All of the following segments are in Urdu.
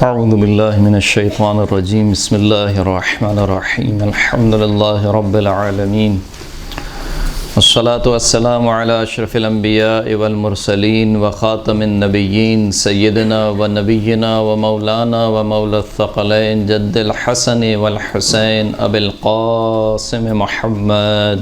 اعوذ باللہ من الشیطان الرجیم بسم اللہ الرحمن الرحیم الحمد للہ رب العالمین والصلاة والسلام علی اشرف الانبیاء والمرسلین وخاتم النبیین سیدنا و نبینا و مولانا و مولا الثقلین جد الحسن والحسین ابی القاسم محمد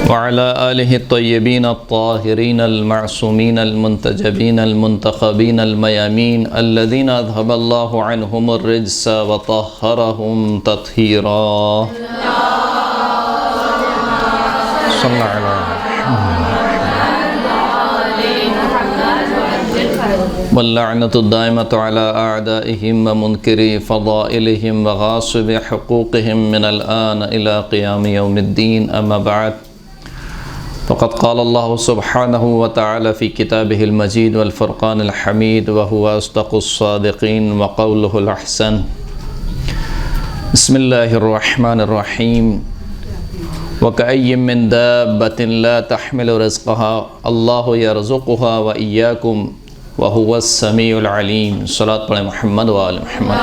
وعلى آله الطيبين الطاهرين المعصومين المنتجبين المنتخبين الميامين الذين أذهب الله عنهم الرجس وطهرهم تطهيرا صلى الله عليه واللعنة الدائمة على أعدائهم ومنكري فضائلهم وغاصب حقوقهم من الآن إلى قيام يوم الدين أما بعد فقد قال الله سبحانه وتعالى في كتابه المجيد والفرقان الحميد وهو أصدق الصادقين وقوله الأحسن بسم الله الرحمن الرحيم وكأي من دابة لا تحمل رزقها الله يرزقها وإياكم وهو السميع العليم صلاة على محمد وآل محمد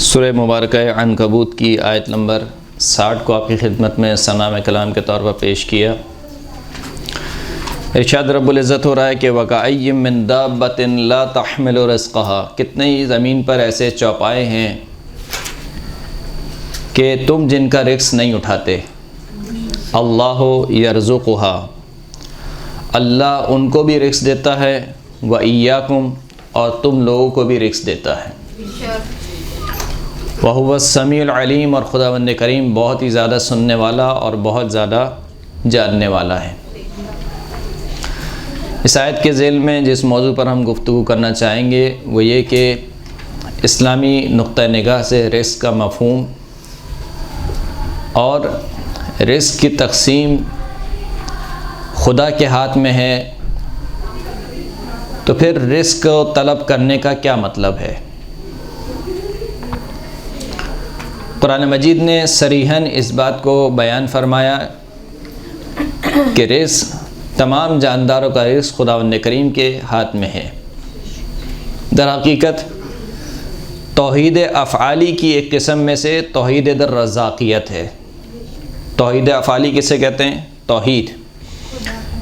سورہ مبارکہ عنکبوت کی آیت نمبر 60 کو آپ کی خدمت میں ثناء کلام کے طور پر پیش کیا۔ ارشاد رب العزت ہو رہا ہے کہ وَكَأَيٍّ مِّن دَابَّةٍ لَا تَحْمِلُ رِزْقَهَا، کتنے ہی زمین پر ایسے چوپائے ہیں کہ تم جن کا رزق نہیں اٹھاتے۔ اللہ یرزقها، اللہ ان کو بھی رزق دیتا ہے، وَإِيَّاكُمْ، اور تم لوگوں کو بھی رزق دیتا ہے۔ وَهُوَ السَّمِيعُ الْعَلِيمُ، اور خداوند کریم بہت ہی زیادہ سننے والا اور بہت زیادہ جاننے والا ہے۔ اس آیت کے ذیل میں جس موضوع پر ہم گفتگو کرنا چاہیں گے وہ یہ کہ اسلامی نقطہ نگاہ سے رزق کا مفہوم اور رزق کی تقسیم خدا کے ہاتھ میں ہے، تو پھر رزق کو طلب کرنے کا کیا مطلب ہے۔ قرآن مجید نے صریحاً اس بات کو بیان فرمایا کہ رزق، تمام جانداروں کا رزق خداوند کریم کے ہاتھ میں ہے۔ در حقیقت توحید افعالی کی ایک قسم میں سے توحید در رزاقیت ہے۔ توحید افعالی کسے کہتے ہیں؟ توحید۔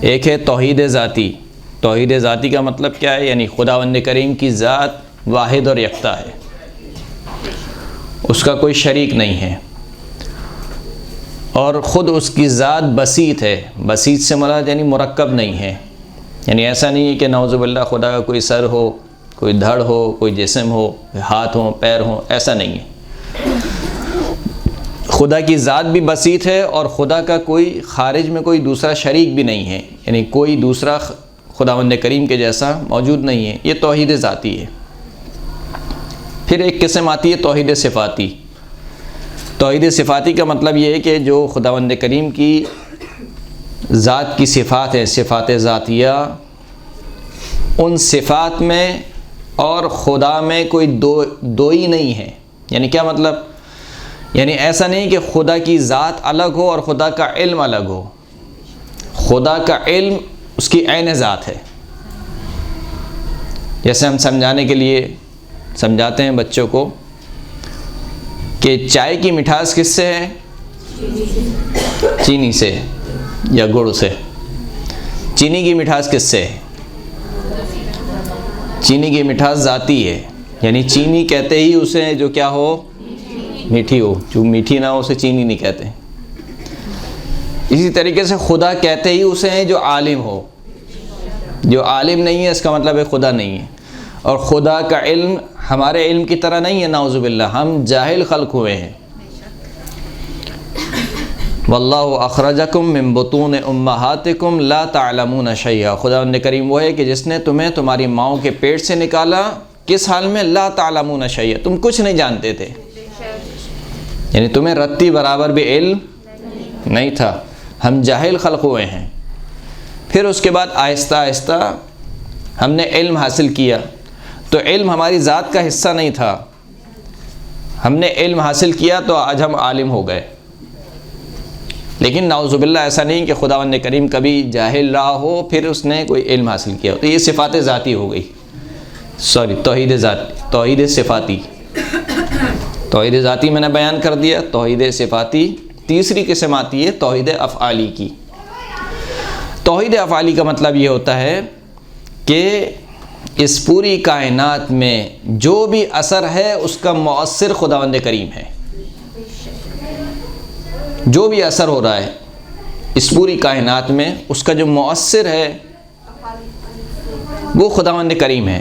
ایک ہے توحید ذاتی۔ توحید ذاتی کا مطلب کیا ہے؟ یعنی خداوند کریم کی ذات واحد اور یکتا ہے، اس کا کوئی شریک نہیں ہے، اور خود اس کی ذات بسیط ہے۔ بسیط سے مراد یعنی مرکب نہیں ہے، یعنی ایسا نہیں ہے کہ نعوذ باللہ خدا کا کوئی سر ہو، کوئی دھڑ ہو، کوئی جسم ہو، ہاتھ ہوں، پیر ہوں، ایسا نہیں ہے۔ خدا کی ذات بھی بسیط ہے اور خدا کا کوئی خارج میں کوئی دوسرا شریک بھی نہیں ہے، یعنی کوئی دوسرا خداوند کریم کے جیسا موجود نہیں ہے۔ یہ توحید ذاتی ہے۔ پھر ایک قسم آتی ہے توحید صفاتی۔ توحید صفاتی کا مطلب یہ ہے کہ جو خداوند کریم کی ذات کی صفات ہیں، صفات ذاتیہ، ان صفات میں اور خدا میں کوئی دوئی نہیں ہے۔ یعنی کیا مطلب؟ یعنی ایسا نہیں کہ خدا کی ذات الگ ہو اور خدا کا علم الگ ہو۔ خدا کا علم اس کی عین ذات ہے۔ جیسے ہم سمجھانے کے لیے سمجھاتے ہیں بچوں کو کہ چائے کی مٹھاس کس سے ہے؟ چینی سے یا گڑ سے۔ چینی کی مٹھاس کس سے ہے؟ چینی کی مٹھاس ذاتی ہے، یعنی چینی کہتے ہی اسے جو کیا ہو؟ میٹھی ہو۔ جو میٹھی نہ ہو اسے چینی نہیں کہتے۔ اسی طریقے سے خدا کہتے ہی اسے ہیں جو عالم ہو۔ جو عالم نہیں ہے اس کا مطلب ہے خدا نہیں ہے، اور خدا کا علم ہمارے علم کی طرح نہیں ہے، نعوذ باللہ، ہم جاہل خلق ہوئے ہیں۔ واللہ اخرجکم من بطون امہاتکم لا تعلمون شیئا، خداوند کریم وہ ہے کہ جس نے تمہیں تمہاری ماؤں کے پیٹ سے نکالا، کس حال میں؟ لا تعلمون شیئا، تم کچھ نہیں جانتے تھے، یعنی تمہیں رتی برابر بھی علم نہیں تھا، ہم جاہل خلق ہوئے ہیں۔ پھر اس کے بعد آہستہ آہستہ ہم نے علم حاصل کیا، تو علم ہماری ذات کا حصہ نہیں تھا، ہم نے علم حاصل کیا تو آج ہم عالم ہو گئے۔ لیکن نعوذ باللہ ایسا نہیں کہ خداوند کریم کبھی جاہل رہا ہو پھر اس نے کوئی علم حاصل کیا ہو، تو یہ صفات ذاتی ہو گئی، توحید صفاتی۔ توحید ذاتی میں نے بیان کر دیا، توحید صفاتی تیسری قسم آتی ہے توحید افعالی کی۔ توحید افعالی کا مطلب یہ ہوتا ہے کہ اس پوری کائنات میں جو بھی اثر ہے اس کا مؤثر خداوند کریم ہے۔ جو بھی اثر ہو رہا ہے اس پوری کائنات میں اس کا جو مؤثر ہے وہ خداوند کریم ہے۔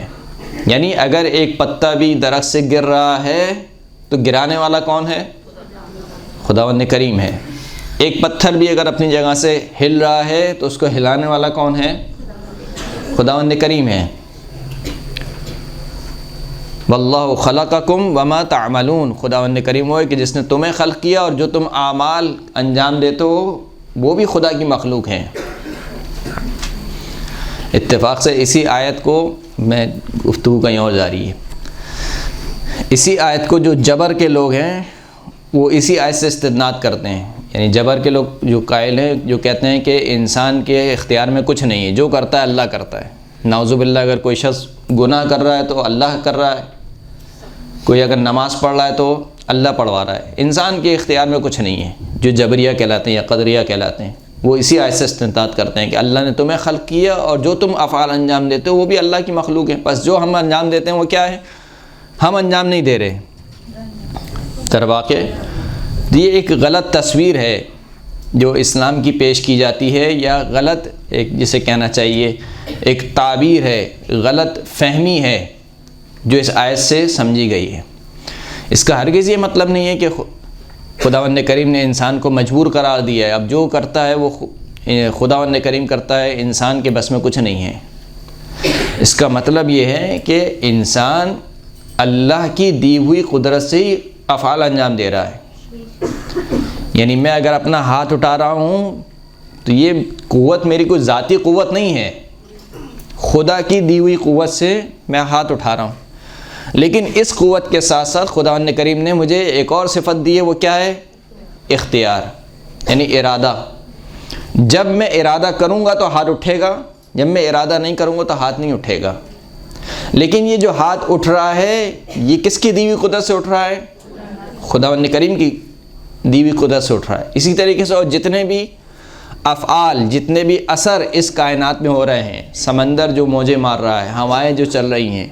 یعنی اگر ایک پتا بھی درخت سے گر رہا ہے تو گرانے والا کون ہے؟ خداوند کریم ہے۔ ایک پتھر بھی اگر اپنی جگہ سے ہل رہا ہے تو اس کو ہلانے والا کون ہے؟ خداوند کریم ہے۔ واللہ خلقکم وما تعملون، خداوند کریم وہ ہے کہ جس نے تمہیں خلق کیا اور جو تم اعمال انجام دیتے ہو وہ بھی خدا کی مخلوق ہیں۔ اتفاق سے اسی آیت کو میں گفتگو کہیں اور جاری ہے، اسی آیت کو جو جبر کے لوگ ہیں وہ اسی آیت سے استدناد کرتے ہیں۔ یعنی جبر کے لوگ جو قائل ہیں، جو کہتے ہیں کہ انسان کے اختیار میں کچھ نہیں ہے، جو کرتا ہے اللہ کرتا ہے۔ نعوذ باللہ اگر کوئی شخص گناہ کر رہا ہے تو اللہ کر رہا ہے، کوئی اگر نماز پڑھ رہا ہے تو اللہ پڑھوا رہا ہے، انسان کے اختیار میں کچھ نہیں ہے۔ جو جبریہ کہلاتے ہیں یا قدریہ کہلاتے ہیں وہ اسی آیت سے استنباط کرتے ہیں کہ اللہ نے تمہیں خلق کیا اور جو تم افعال انجام دیتے ہو وہ بھی اللہ کی مخلوق ہیں، بس جو ہم انجام دیتے ہیں وہ کیا ہے؟ ہم انجام نہیں دے رہے۔ در واقع یہ ایک غلط تصویر ہے جو اسلام کی پیش کی جاتی ہے، یا غلط ایک جسے کہنا چاہیے ایک تعبیر ہے، غلط فہمی ہے جو اس آیت سے سمجھی گئی ہے۔ اس کا ہرگز یہ مطلب نہیں ہے کہ خداوند کریم نے انسان کو مجبور قرار دیا ہے، اب جو کرتا ہے وہ خداوند کریم کرتا ہے، انسان کے بس میں کچھ نہیں ہے۔ اس کا مطلب یہ ہے کہ انسان اللہ کی دی ہوئی قدرت سے ہی افعال انجام دے رہا ہے۔ یعنی میں اگر اپنا ہاتھ اٹھا رہا ہوں تو یہ قوت میری کوئی ذاتی قوت نہیں ہے، خدا کی دی ہوئی قوت سے میں ہاتھ اٹھا رہا ہوں۔ لیکن اس قوت کے ساتھ ساتھ خداوند کریم نے مجھے ایک اور صفت دی ہے، وہ کیا ہے؟ اختیار، یعنی ارادہ۔ جب میں ارادہ کروں گا تو ہاتھ اٹھے گا، جب میں ارادہ نہیں کروں گا تو ہاتھ نہیں اٹھے گا۔ لیکن یہ جو ہاتھ اٹھ رہا ہے یہ کس کی دی ہوئی قدرت سے اٹھ رہا ہے؟ خداوند کریم کی دی ہوئی قدرت سے اٹھ رہا ہے۔ اسی طریقے سے اور جتنے بھی افعال، جتنے بھی اثر اس کائنات میں ہو رہے ہیں، سمندر جو موجیں مار رہا ہے، ہوائیں جو چل رہی ہیں،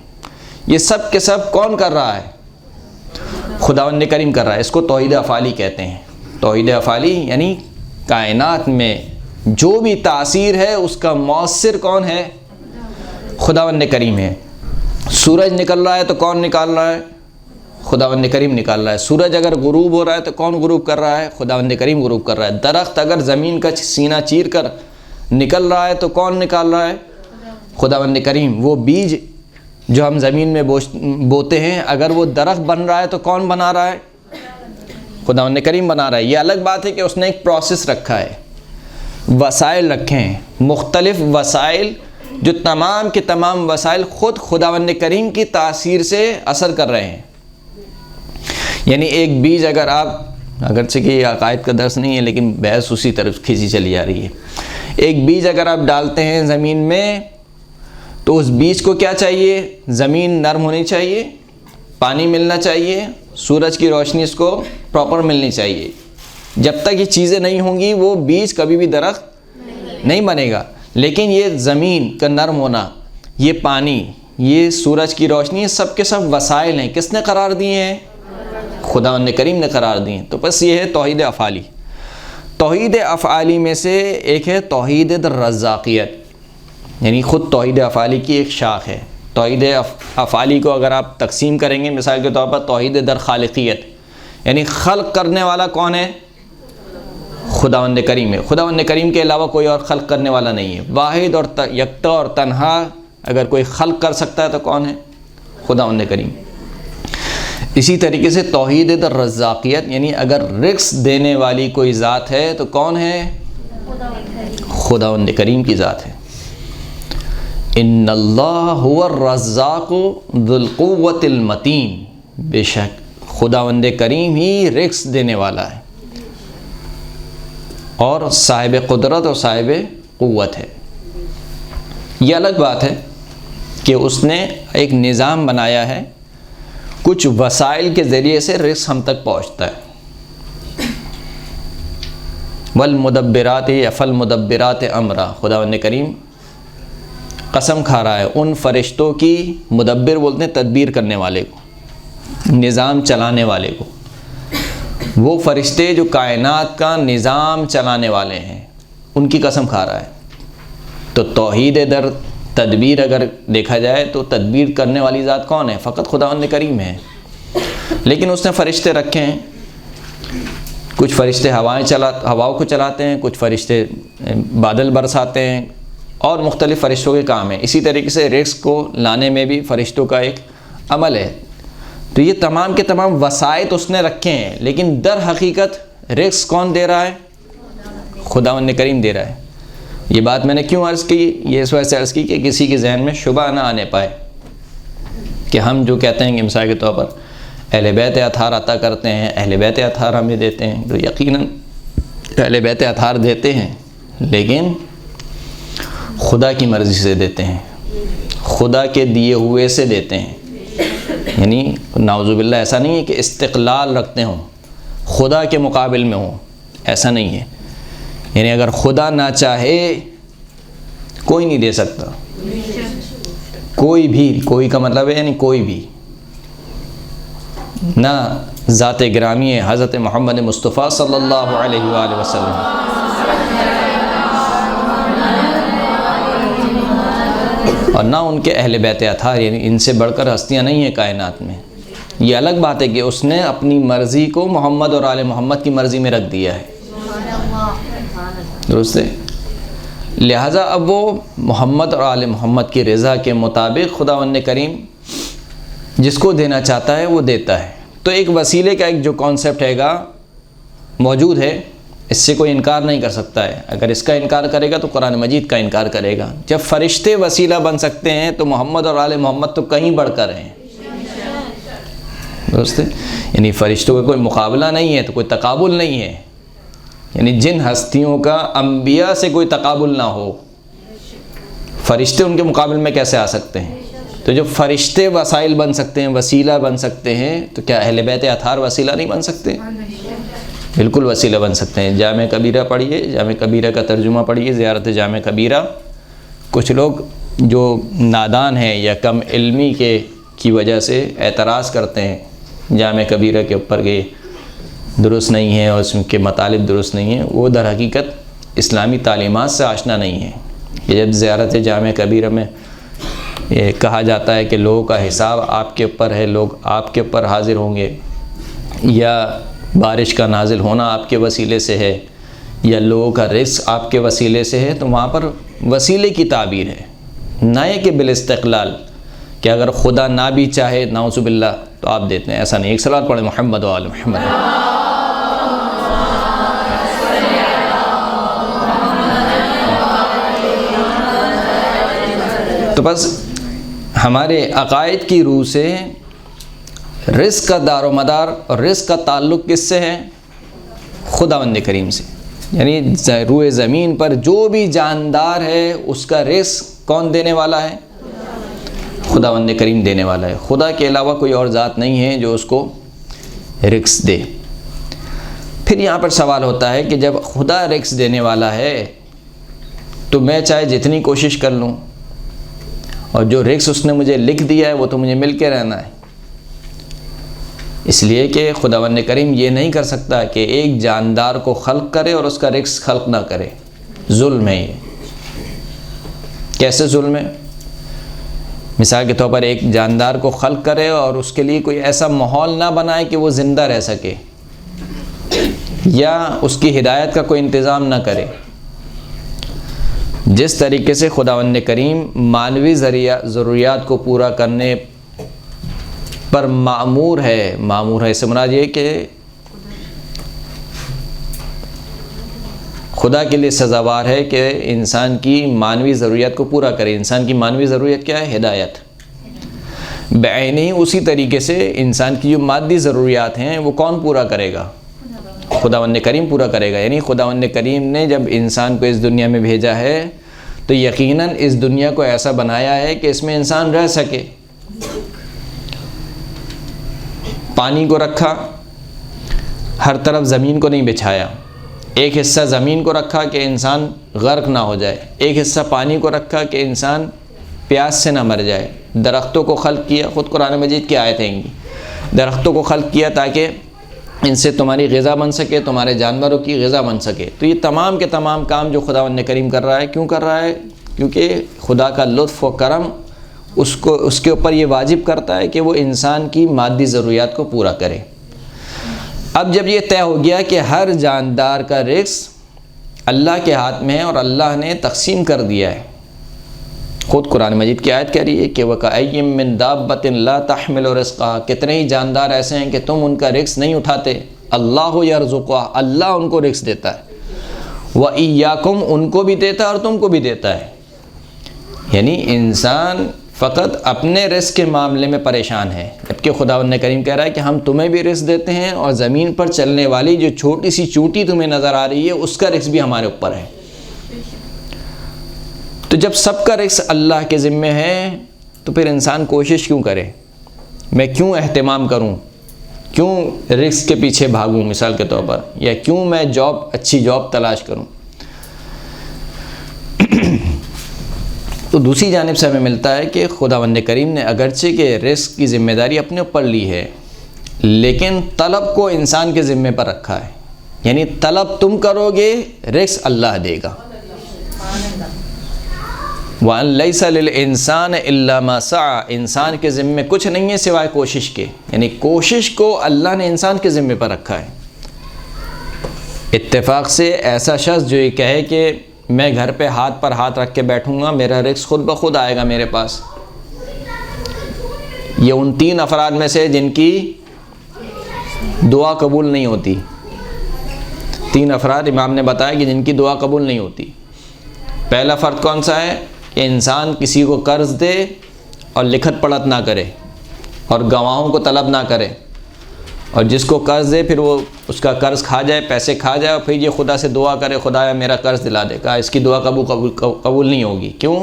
یہ سب کے سب کون کر رہا ہے؟ خداوند کریم کر رہا ہے۔ اس کو توحید افعالی کہتے ہیں۔ توحید افعالی یعنی کائنات میں جو بھی تاثیر ہے اس کا مؤثر کون ہے؟ خداوند کریم ہے۔ سورج نکل رہا ہے تو کون نکال رہا ہے؟ خداوند کریم نکال رہا ہے۔ سورج اگر غروب ہو رہا ہے تو کون غروب کر رہا ہے؟ خداوند کریم غروب کر رہا ہے۔ درخت اگر زمین کا سینہ چیر کر نکل رہا ہے تو کون نکال رہا ہے؟ خداوند کریم۔ وہ بیج جو ہم زمین میں بوتے ہیں اگر وہ درخت بن رہا ہے تو کون بنا رہا ہے؟ خداوند کریم بنا رہا ہے۔ یہ الگ بات ہے کہ اس نے ایک پروسیس رکھا ہے، وسائل رکھے ہیں، مختلف وسائل، جو تمام کے تمام وسائل خود خداوند کریم کی تاثیر سے اثر کر رہے ہیں۔ یعنی ایک بیج اگر آپ، اگرچہ کہ یہ عقائد کا درس نہیں ہے لیکن بحث اسی طرف کھینچی چلی جا رہی ہے، ایک بیج اگر آپ ڈالتے ہیں زمین میں تو اس بیج کو کیا چاہیے؟ زمین نرم ہونی چاہیے، پانی ملنا چاہیے، سورج کی روشنی اس کو پراپر ملنی چاہیے۔ جب تک یہ چیزیں نہیں ہوں گی وہ بیج کبھی بھی درخت نہیں بنے گا۔ لیکن یہ زمین کا نرم ہونا، یہ پانی، یہ سورج کی روشنی، یہ سب کے سب وسائل ہیں۔ کس نے قرار دیے ہیں؟ خداوند کریم نے قرار دیے ہیں۔ تو بس یہ ہے توحید افعالی۔ توحید افعالی میں سے ایک ہے توحید الرزاقیت، یعنی خود توحید افعالی کی ایک شاخ ہے۔ توحید افعالی کو اگر آپ تقسیم کریں گے مثال کے طور پر توحید در خالقیت، یعنی خلق کرنے والا کون ہے؟ خداوند کریم ہے۔ خداوند کریم کے علاوہ کوئی اور خلق کرنے والا نہیں ہے۔ واحد اور یکتا اور تنہا اگر کوئی خلق کر سکتا ہے تو کون ہے؟ خداوند کریم۔ اسی طریقے سے توحید در رزاقیت، یعنی اگر رزق دینے والی کوئی ذات ہے تو کون ہے؟ خداوند کریم کی ذات ہے۔ ان اللہ هو الرزاق ذو القوۃ المتین، بے شک خداوند کریم ہی رزق دینے والا ہے اور صاحب قدرت اور صاحب قوت ہے۔ یہ الگ بات ہے کہ اس نے ایک نظام بنایا ہے، کچھ وسائل کے ذریعے سے رزق ہم تک پہنچتا ہے۔ والمدبرات یا فالمدبرات امرا، خداوند کریم قسم کھا رہا ہے ان فرشتوں کی، مدبر بولتے ہیں تدبیر کرنے والے کو، نظام چلانے والے کو، وہ فرشتے جو کائنات کا نظام چلانے والے ہیں ان کی قسم کھا رہا ہے۔ تو توحید در تدبیر اگر دیکھا جائے تو تدبیر کرنے والی ذات کون ہے؟ فقط خداوند کریم ہے، لیکن اس نے فرشتے رکھے ہیں، کچھ فرشتے ہواؤں کو چلاتے ہیں، کچھ فرشتے بادل برساتے ہیں، اور مختلف فرشتوں کے کام ہیں۔ اسی طریقے سے رزق کو لانے میں بھی فرشتوں کا ایک عمل ہے۔ تو یہ تمام کے تمام وسائط اس نے رکھے ہیں، لیکن در حقیقت رزق کون دے رہا ہے؟ خداوند کریم دے رہا ہے۔ یہ بات میں نے کیوں عرض کی؟ یہ اس وجہ سے عرض کی کہ کسی کے ذہن میں شبہ نہ آنے پائے کہ ہم جو کہتے ہیں کہ مثال کے طور پر اہل بیت اطہار عطا کرتے ہیں، اہل بیت اطہار ہمیں دیتے ہیں، تو یقیناً اہل بیت اطہار دیتے ہیں، لیکن خدا کی مرضی سے دیتے ہیں، خدا کے دیے ہوئے سے دیتے ہیں۔ یعنی نعوذ باللہ ایسا نہیں ہے کہ استقلال رکھتے ہوں، خدا کے مقابل میں ہوں، ایسا نہیں ہے۔ یعنی اگر خدا نہ چاہے کوئی نہیں دے سکتا، کوئی بھی، کوئی کا مطلب ہے یعنی کوئی بھی، نہ ذات گرامی حضرت محمد مصطفیٰ صلی اللہ علیہ وآلہ وسلم، اور نہ ان کے اہل بیت اطہار، یعنی ان سے بڑھ کر ہستیاں نہیں ہیں کائنات میں۔ یہ الگ بات ہے کہ اس نے اپنی مرضی کو محمد اور آل محمد کی مرضی میں رکھ دیا ہے، درست ہے؟ لہٰذا اب وہ محمد اور آل محمد کی رضا کے مطابق خداوند کریم جس کو دینا چاہتا ہے وہ دیتا ہے۔ تو ایک وسیلے کا ایک جو کانسیپٹ ہے گا موجود ہے، اس سے کوئی انکار نہیں کر سکتا ہے۔ اگر اس کا انکار کرے گا تو قرآن مجید کا انکار کرے گا۔ جب فرشتے وسیلہ بن سکتے ہیں تو محمد اور آل محمد تو کہیں بڑھ کر ہیں، درست ہے؟ یعنی فرشتوں کا کوئی مقابلہ نہیں ہے، تو کوئی تقابل نہیں ہے۔ یعنی جن ہستیوں کا انبیاء سے کوئی تقابل نہ ہو، فرشتے ان کے مقابل میں کیسے آ سکتے ہیں؟ تو جو فرشتے وسائل بن سکتے ہیں، وسیلہ بن سکتے ہیں، تو کیا اہل بیت اطہار وسیلہ نہیں بن سکتے؟ بالکل وسیلہ بن سکتے ہیں۔ جامع کبیرہ پڑھیے، جامع کبیرہ کا ترجمہ پڑھیے، زیارت جامع کبیرہ۔ کچھ لوگ جو نادان ہیں یا کم علمی کی وجہ سے اعتراض کرتے ہیں جامع کبیرہ کے اوپر کہ درست نہیں ہے اور اس کے مطالب درست نہیں ہیں، وہ در حقیقت اسلامی تعلیمات سے آشنا نہیں ہے۔ کہ جب زیارت جامع کبیرہ میں یہ کہا جاتا ہے کہ لوگوں کا حساب آپ کے اوپر ہے، لوگ آپ کے اوپر حاضر ہوں گے، یا بارش کا نازل ہونا آپ کے وسیلے سے ہے، یا لوگوں کا رزق آپ کے وسیلے سے ہے، تو وہاں پر وسیلے کی تعبیر ہے، نہ ہے کہ بالاستقلال کہ اگر خدا نہ بھی چاہے نعوذ باللہ تو آپ دیتے ہیں، ایسا نہیں۔ ایک صلوات پڑھیں محمد و آل محمد۔ تو بس ہمارے عقائد کی روح سے رزق کا دار و مدار اور رزق کا تعلق کس سے ہے؟ خداوند کریم سے۔ یعنی روئے زمین پر جو بھی جاندار ہے اس کا رزق کون دینے والا ہے؟ خداوند کریم دینے والا ہے۔ خدا کے علاوہ کوئی اور ذات نہیں ہے جو اس کو رزق دے۔ پھر یہاں پر سوال ہوتا ہے کہ جب خدا رزق دینے والا ہے تو میں چاہے جتنی کوشش کر لوں، اور جو رزق اس نے مجھے لکھ دیا ہے وہ تو مجھے مل کے رہنا ہے، اس لیے کہ خداوند کریم یہ نہیں کر سکتا کہ ایک جاندار کو خلق کرے اور اس کا رزق خلق نہ کرے۔ ظلم ہے یہ۔ کیسے ظلم ہے؟ مثال کے طور پر ایک جاندار کو خلق کرے اور اس کے لیے کوئی ایسا ماحول نہ بنائے کہ وہ زندہ رہ سکے، یا اس کی ہدایت کا کوئی انتظام نہ کرے۔ جس طریقے سے خداوند کریم مانوی ضروریات کو پورا کرنے پر مأمور ہے، اس سے مراد یہ کہ خدا کے لیے سزاوار ہے کہ انسان کی معنوی ضروریات کو پورا کرے۔ انسان کی معنوی ضروریات کیا ہے؟ ہدایت۔ بعینی اسی طریقے سے انسان کی جو مادی ضروریات ہیں وہ کون پورا کرے گا؟ خداوند کریم پورا کرے گا۔ یعنی خداوند کریم نے جب انسان کو اس دنیا میں بھیجا ہے تو یقیناً اس دنیا کو ایسا بنایا ہے کہ اس میں انسان رہ سکے۔ پانی کو رکھا، ہر طرف زمین کو نہیں بچھایا، ایک حصہ زمین کو رکھا کہ انسان غرق نہ ہو جائے، ایک حصہ پانی کو رکھا کہ انسان پیاس سے نہ مر جائے۔ درختوں کو خلق کیا، خود قرآن مجید کی آیتیں ہیں، درختوں کو خلق کیا تاکہ ان سے تمہاری غذا بن سکے، تمہارے جانوروں کی غذا بن سکے۔ تو یہ تمام کے تمام کام جو خداوند کریم کر رہا ہے، کیوں کر رہا ہے؟ کیونکہ خدا کا لطف و کرم اس کے اوپر یہ واجب کرتا ہے کہ وہ انسان کی مادی ضروریات کو پورا کرے۔ اب جب یہ طے ہو گیا کہ ہر جاندار کا رزق اللہ کے ہاتھ میں ہے اور اللہ نے تقسیم کر دیا ہے، خود قرآن مجید کی آیت کہہ رہی ہے کہ وَكَأَيٍّ مِّن دَابَّةٍ لَا تَحْمِلُ رِزْقَهَا، کتنے ہی جاندار ایسے ہیں کہ تم ان کا رزق نہیں اٹھاتے، اللہ یرزقها، اللہ ان کو رزق دیتا ہے، وَإِيَّاكُمْ، ان کو بھی دیتا ہے اور تم کو بھی دیتا ہے۔ یعنی انسان فقط اپنے رزق کے معاملے میں پریشان ہے، جبکہ خداوند کریم کہہ رہا ہے کہ ہم تمہیں بھی رزق دیتے ہیں اور زمین پر چلنے والی جو چھوٹی سی چونٹی تمہیں نظر آ رہی ہے اس کا رزق بھی ہمارے اوپر ہے۔ تو جب سب کا رزق اللہ کے ذمے ہے تو پھر انسان کوشش کیوں کرے؟ میں کیوں اہتمام کروں؟ کیوں رزق کے پیچھے بھاگوں مثال کے طور پر؟ یا کیوں میں اچھی جاب تلاش کروں؟ تو دوسری جانب سے ہمیں ملتا ہے کہ خداوند کریم نے اگرچہ کہ رزق کی ذمہ داری اپنے اوپر لی ہے، لیکن طلب کو انسان کے ذمے پر رکھا ہے۔ یعنی طلب تم کرو گے، رزق اللہ دے گا۔ وَأَن لَيْسَ لِلْإِنسَانِ إِلَّا مَا سَعَى، انسان کے ذمے کچھ نہیں ہے سوائے کوشش کے۔ یعنی کوشش کو اللہ نے انسان کے ذمے پر رکھا ہے۔ اتفاق سے ایسا شخص جو یہ کہے کہ میں گھر پہ ہاتھ پر ہاتھ رکھ کے بیٹھوں گا، میرا رزق خود بخود آئے گا میرے پاس، یہ ان 3 افراد میں سے جن کی دعا قبول نہیں ہوتی۔ 3 افراد امام نے بتایا کہ جن کی دعا قبول نہیں ہوتی۔ پہلا فرد کون سا ہے؟ کہ انسان کسی کو قرض دے اور لکھت پڑھت نہ کرے اور گواہوں کو طلب نہ کرے، اور جس کو قرض دے پھر وہ اس کا قرض کھا جائے، پیسے کھا جائے، اور پھر یہ خدا سے دعا کرے خدایا میرا قرض دلا دے، کہا اس کی دعا قبول نہیں ہوگی۔ کیوں؟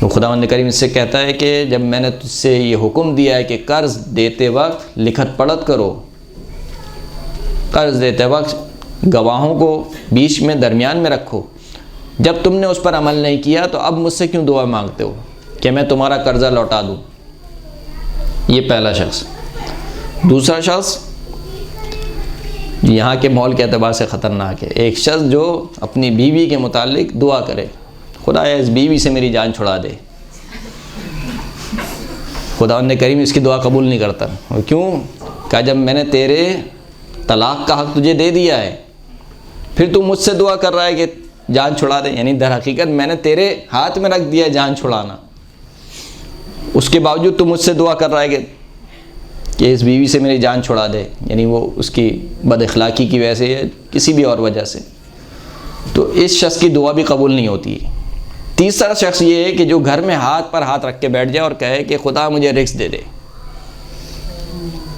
تو خداوند کریم اس سے کہتا ہے کہ جب میں نے تجھ سے یہ حکم دیا ہے کہ قرض دیتے وقت لکھت پڑھت کرو، قرض دیتے وقت گواہوں کو بیچ میں درمیان میں رکھو، جب تم نے اس پر عمل نہیں کیا تو اب مجھ سے کیوں دعا مانگتے ہو کہ میں تمہارا قرضہ لوٹا دوں؟ یہ پہلا شخص۔ دوسرا شخص یہاں کے ماحول کے اعتبار سے خطرناک ہے، ایک شخص جو اپنی بیوی کے متعلق دعا کرے، خدایا اس بیوی سے میری جان چھڑا دے۔ خداوند کریم اس کی دعا قبول نہیں کرتا۔ اور کیوں؟ کہ جب میں نے تیرے طلاق کا حق تجھے دے دیا ہے، پھر تو مجھ سے دعا کر رہا ہے کہ جان چھڑا دے، یعنی در حقیقت میں نے تیرے ہاتھ میں رکھ دیا ہے جان چھڑانا، اس کے باوجود تو مجھ سے دعا کر رہا ہے کہ اس بیوی سے میری جان چھڑا دے، یعنی وہ اس کی بد اخلاقی کی وجہ سے یا کسی بھی اور وجہ سے، تو اس شخص کی دعا بھی قبول نہیں ہوتی۔ تیسرا شخص یہ ہے کہ جو گھر میں ہاتھ پر ہاتھ رکھ کے بیٹھ جائے اور کہے کہ خدا مجھے رزق دے دے،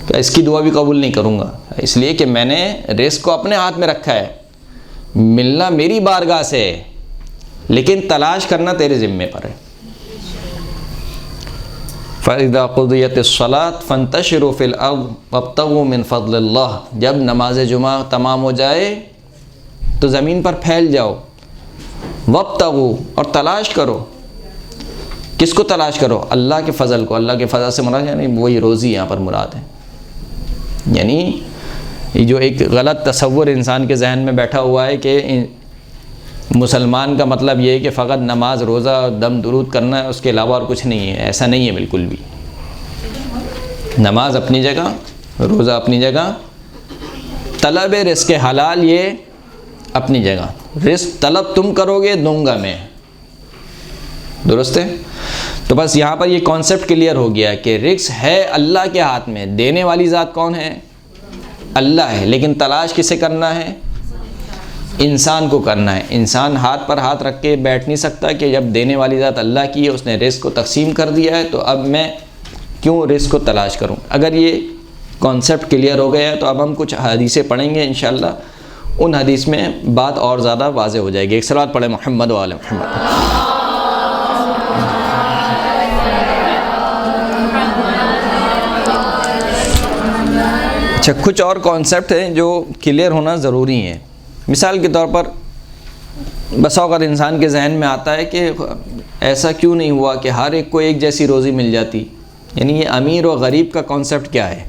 کہ اس کی دعا بھی قبول نہیں کروں گا، اس لیے کہ میں نے رزق کو اپنے ہاتھ میں رکھا ہے، ملنا میری بارگاہ سے ہے لیکن تلاش کرنا تیرے ذمے پر ہے۔ فَإِذَا قُضِيَتِ الصَّلَاةُ فَانْتَشِرُوا فِي الْأَرْضِ وَابْتَغُوا مِنْ فَضْلِ اللَّهِ، جب نماز جمعہ تمام ہو جائے تو زمین پر پھیل جاؤ، وابتغوا، اور تلاش کرو۔ کس کو تلاش کرو؟ اللہ کے فضل کو۔ اللہ کے فضل سے مراد یعنی وہی روزی یہاں پر مراد ہے۔ یعنی یہ جو ایک غلط تصور انسان کے ذہن میں بیٹھا ہوا ہے کہ مسلمان کا مطلب یہ ہے کہ فقط نماز روزہ دم درود کرنا ہے، اس کے علاوہ اور کچھ نہیں ہے، ایسا نہیں ہے بالکل بھی۔ نماز اپنی جگہ، روزہ اپنی جگہ، طلب رزق حلال یہ اپنی جگہ۔ رزق طلب تم کرو گے دوں گا میں، درست ہے؟ تو بس یہاں پر یہ کانسیپٹ کلیئر ہو گیا کہ رزق ہے اللہ کے ہاتھ میں، دینے والی ذات کون ہے؟ اللہ ہے، لیکن تلاش کسے کرنا ہے؟ انسان کو کرنا ہے. انسان ہاتھ پر ہاتھ رکھ کے بیٹھ نہیں سکتا کہ جب دینے والی ذات اللہ کی ہے, اس نے رزق کو تقسیم کر دیا ہے, تو اب میں کیوں رزق کو تلاش کروں. اگر یہ کانسیپٹ کلیئر ہو گیا ہے تو اب ہم کچھ حدیثیں پڑھیں گے انشاءاللہ, ان حدیث میں بات اور زیادہ واضح ہو جائے گی. ایک صلوات پڑھیں محمد و آل محمد. اچھا, کچھ اور کانسیپٹ ہیں جو کلیئر ہونا ضروری ہیں. مثال کے طور پر بس اوقات انسان کے ذہن میں آتا ہے کہ ایسا کیوں نہیں ہوا کہ ہر ایک کو ایک جیسی روزی مل جاتی. یعنی یہ امیر و غریب کا کانسیپٹ کیا ہے؟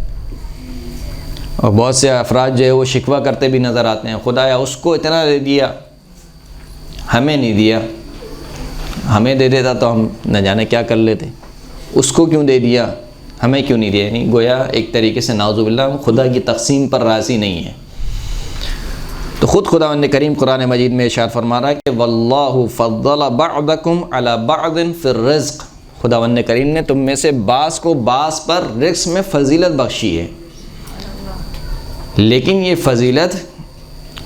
اور بہت سے افراد جو ہے وہ شکوہ کرتے بھی نظر آتے ہیں, خدایا اس کو اتنا دے دیا, ہمیں نہیں دیا, ہمیں دے دیتا تو ہم نہ جانے کیا کر لیتے, اس کو کیوں دے دیا, ہمیں کیوں نہیں دیا. یعنی گویا ایک طریقے سے نعوذ باللہ ہم خدا کی تقسیم پر راضی نہیں ہیں. تو خود خداوند کریم قرآن مجید میں ارشاد فرما رہا ہے کہ واللہ فضل بعضکم علی بعض فی الرزق. خداوند کریم نے تم میں سے بعض کو بعض پر رزق میں فضیلت بخشی ہے. لیکن یہ فضیلت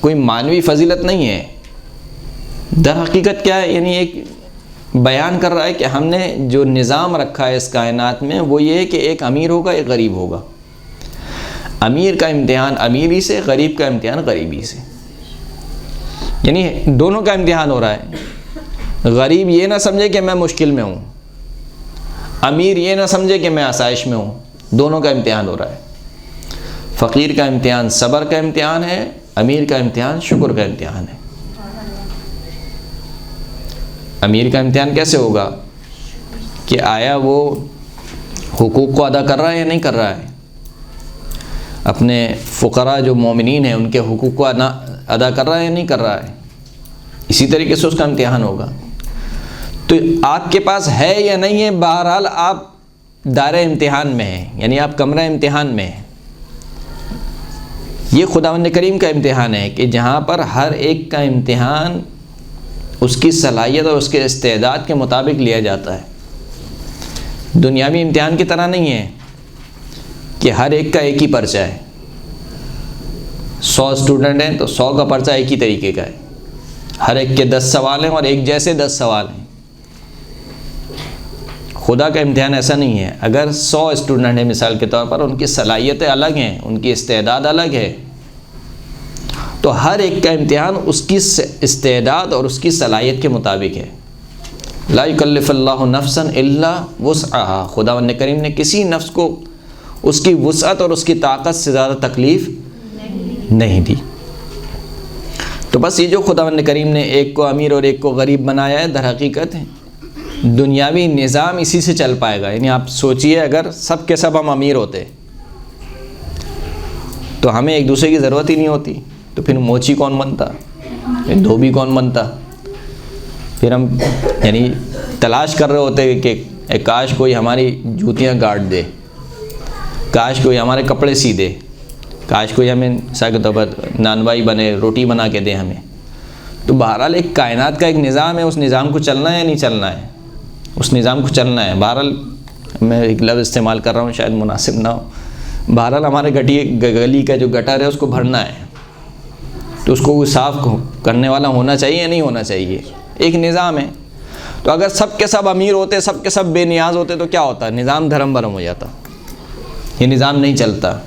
کوئی معنوی فضیلت نہیں ہے. در حقیقت کیا ہے؟ یعنی ایک بیان کر رہا ہے کہ ہم نے جو نظام رکھا ہے اس کائنات میں وہ یہ ہے کہ ایک امیر ہوگا, ایک غریب ہوگا. امیر کا امتحان امیری سے, غریب کا امتحان غریبی سے. یعنی دونوں کا امتحان ہو رہا ہے. غریب یہ نہ سمجھے کہ میں مشکل میں ہوں, امیر یہ نہ سمجھے کہ میں آسائش میں ہوں. دونوں کا امتحان ہو رہا ہے. فقیر کا امتحان صبر کا امتحان ہے, امیر کا امتحان شکر کا امتحان ہے. امیر کا امتحان کیسے ہوگا کہ آیا وہ حقوق کو ادا کر رہا ہے یا نہیں کر رہا ہے, اپنے فقراء جو مومنین ہیں ان کے حقوق کو ادا کر رہا ہے یا نہیں کر رہا ہے. اسی طریقے سے اس کا امتحان ہوگا. تو آپ کے پاس ہے یا نہیں ہے, بہرحال آپ دار امتحان میں ہیں, یعنی آپ کمرہ امتحان میں ہیں. یہ خداوند کریم کا امتحان ہے کہ جہاں پر ہر ایک کا امتحان اس کی صلاحیت اور اس کے استعداد کے مطابق لیا جاتا ہے. دنیاوی امتحان کی طرح نہیں ہے کہ ہر ایک کا ایک ہی پرچہ ہے. 100 اسٹوڈنٹ ہیں تو 100 کا پرچہ ایک ہی طریقے کا ہے. ہر ایک کے 10 سوال ہیں اور ایک جیسے 10 سوال ہیں. خدا کا امتحان ایسا نہیں ہے. اگر 100 اسٹوڈنٹ ہیں مثال کے طور پر, ان کی صلاحیتیں الگ ہیں, ان کی استعداد الگ ہے, تو ہر ایک کا امتحان اس کی استعداد اور اس کی صلاحیت کے مطابق ہے. لا یکلف اللہ نفسا الا وسعها. خداوند کریم نے کسی نفس کو اس کی وسعت اور اس کی طاقت سے زیادہ تکلیف نہیں دی. تو بس یہ جو خداوند کریم نے ایک کو امیر اور ایک کو غریب بنایا ہے, در حقیقت دنیاوی نظام اسی سے چل پائے گا. یعنی آپ سوچئے اگر سب کے سب ہم امیر ہوتے تو ہمیں ایک دوسرے کی ضرورت ہی نہیں ہوتی, تو پھر موچی کون بنتا, پھر دھوبی کون بنتا. پھر ہم یعنی تلاش کر رہے ہوتے کہ کاش کوئی ہماری جوتیاں کاٹ دے, کاش کوئی ہمارے کپڑے سی دے, کاش کوئی ہمیں ساکت نانوائی بنے, روٹی بنا کے دے ہمیں. تو بہرحال ایک کائنات کا ایک نظام ہے, اس نظام کو چلنا ہے یا نہیں چلنا ہے, اس نظام کو چلنا ہے. بہرحال میں ایک لفظ استعمال کر رہا ہوں, شاید مناسب نہ ہو. بہرحال ہمارے گلی کا جو گٹر ہے اس کو بھرنا ہے, تو اس کو صاف کرنے والا ہونا چاہیے یا نہیں ہونا چاہیے. ایک نظام ہے. تو اگر سب کے سب امیر ہوتے, سب کے سب بے نیاز ہوتے تو کیا ہوتا, نظام دھرم برم ہو جاتا. یہ نظام نہیں چلتا.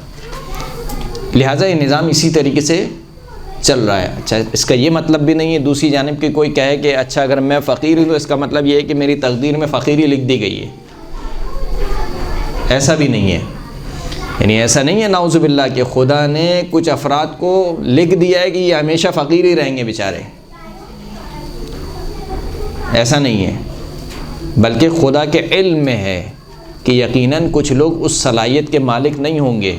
لہٰذا یہ نظام اسی طریقے سے چل رہا ہے. اچھا, اس کا یہ مطلب بھی نہیں ہے دوسری جانب کہ کوئی کہے کہ اچھا اگر میں فقیر ہوں تو اس کا مطلب یہ ہے کہ میری تقدیر میں فقیری لکھ دی گئی ہے. ایسا بھی نہیں ہے. یعنی ایسا نہیں ہے نعوذ باللہ کہ خدا نے کچھ افراد کو لکھ دیا ہے کہ یہ ہمیشہ فقیر ہی رہیں گے بیچارے. ایسا نہیں ہے, بلکہ خدا کے علم میں ہے کہ یقیناً کچھ لوگ اس صلاحیت کے مالک نہیں ہوں گے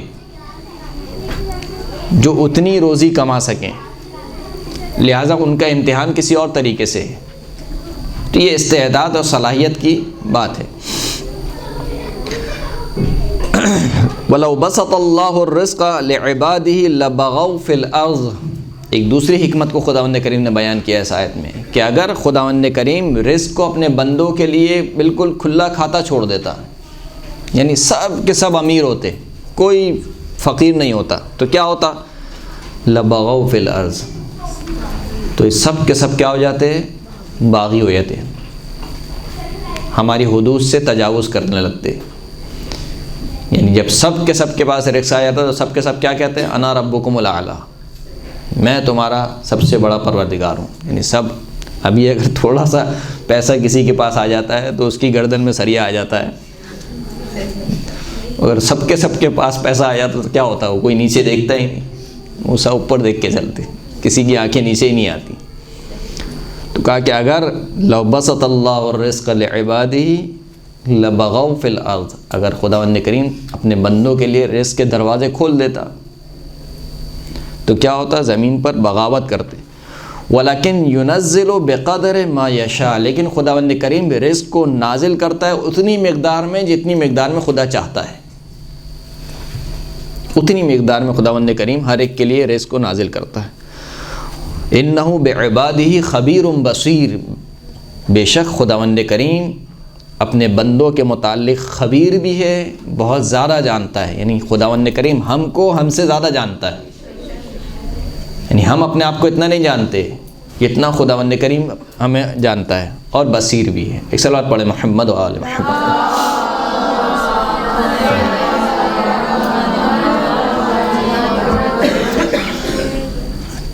جو اتنی روزی کما سکیں, لہٰذا ان کا امتحان کسی اور طریقے سے ہے. تو یہ استعداد اور صلاحیت کی بات ہے. وَلَوْ بَسَطَ اللَّهُ الرِّزْقَ لِعِبَادِهِ لَبَغَوْا فِي الْأَرْضِ. ایک دوسری حکمت کو خداوند کریم نے بیان کیا ہے اس آیت میں کہ اگر خداوند کریم رزق کو اپنے بندوں کے لیے بالکل کھلا کھاتا چھوڑ دیتا, یعنی سب کے سب امیر ہوتے, کوئی فقیر نہیں ہوتا, تو کیا ہوتا, لَبَغَوْا فِي الْأَرْضِ. تو سب کے سب کیا ہو جاتے ہیں؟ باغی ہو جاتے ہیں، ہماری حدود سے تجاوز کرنے لگتے. یعنی جب سب کے سب کے پاس رزق آ جاتا ہے تو سب کے سب کیا کہتے ہیں؟ انا ربکم الاعلی، میں تمہارا سب سے بڑا پروردگار ہوں. یعنی سب، ابھی اگر تھوڑا سا پیسہ کسی کے پاس آ جاتا ہے تو اس کی گردن میں سریا آ جاتا ہے. اگر سب کے پاس پیسہ آ جاتا تو کیا ہوتا ہے؟ وہ کوئی نیچے دیکھتا ہی نہیں، وہ سب اوپر دیکھ کے چلتے، کسی کی آنکھیں نیچے ہی نہیں آتی. تو کہا کہ اگر لو بسط اللہ الرزق لعبادہ لبغوا فی الارض، اگر خداوند کریم اپنے بندوں کے لیے رزق کے دروازے کھول دیتا تو کیا ہوتا؟ زمین پر بغاوت کرتے. ولیکن ینزل بقدر ما یشاء، لیکن خداوند کریم رزق کو نازل کرتا ہے اتنی مقدار میں جتنی مقدار میں خدا چاہتا ہے، اتنی مقدار میں خداوند کریم ہر ایک کے لیے رزق کو نازل کرتا ہے. انہ بعبادہ خبیر بصیر، بے شک خداوند کریم اپنے بندوں کے متعلق خبیر بھی ہے، بہت زیادہ جانتا ہے. یعنی خداوند کریم ہم کو ہم سے زیادہ جانتا ہے. یعنی ہم اپنے آپ کو اتنا نہیں جانتے جتنا خداوند کریم ہمیں جانتا ہے، اور بصیر بھی ہے. ایک صلوات پڑھیں محمد و آل محمد.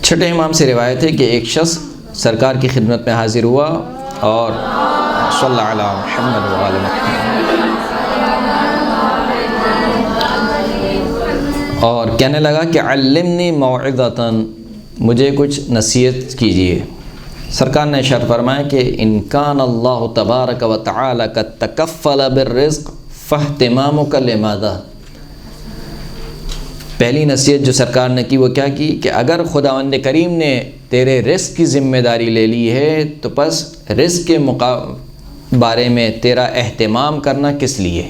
چھٹے امام سے روایت ہے کہ ایک شخص سرکار کی خدمت میں حاضر ہوا اور صلی اللہ علیہ محمد و آل محمد، اور کہنے لگا کہ علمنی موعظۃ، مجھے کچھ نصیحت کیجیے. سرکار نے ارشاد فرمایا کہ ان کان اللہ تبارک و تعالی قد تکفل بالرزق فاہتمامک لماذا. پہلی نصیحت جو سرکار نے کی وہ کیا کی کہ اگر خداوند کریم نے تیرے رزق کی ذمہ داری لے لی ہے تو پس رزق کے بارے میں تیرا اہتمام کرنا کس لیے.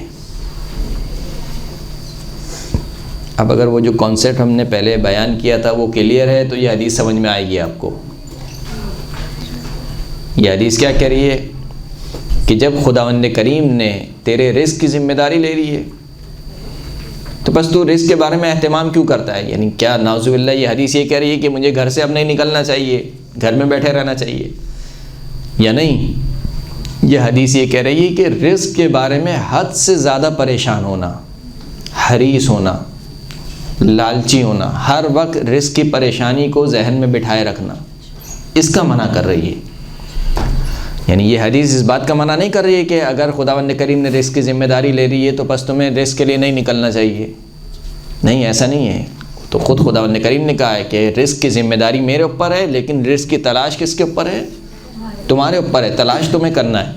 اب اگر وہ جو کانسیپٹ ہم نے پہلے بیان کیا تھا وہ کلیئر ہے تو یہ حدیث سمجھ میں آئے گی آپ کو. یہ حدیث کیا کہہ رہی ہے کہ جب خداوند کریم نے تیرے رزق کی ذمہ داری لے لی ہے تو بس تو رزق کے بارے میں اہتمام کیوں کرتا ہے. یعنی کیا نعوذ باللہ یہ حدیث یہ کہہ رہی ہے کہ مجھے گھر سے اب نہیں نکلنا چاہیے، گھر میں بیٹھے رہنا چاہیے، یا نہیں؟ یہ حدیث یہ کہہ رہی ہے کہ رزق کے بارے میں حد سے زیادہ پریشان ہونا، حریص ہونا، لالچی ہونا، ہر وقت رزق کی پریشانی کو ذہن میں بٹھائے رکھنا، اس کا منع کر رہی ہے. یعنی یہ حدیث اس بات کا منع نہیں کر رہی ہے کہ اگر خداوند کریم نے رزق کی ذمہ داری لے لی ہے تو بس تمہیں رزق کے لیے نہیں نکلنا چاہیے. نہیں، ایسا نہیں ہے. تو خود خداوند کریم نے کہا ہے کہ رزق کی ذمہ داری میرے اوپر ہے، لیکن رزق کی تلاش کس کے اوپر ہے؟ تمہارے اوپر ہے، تلاش تمہیں کرنا ہے.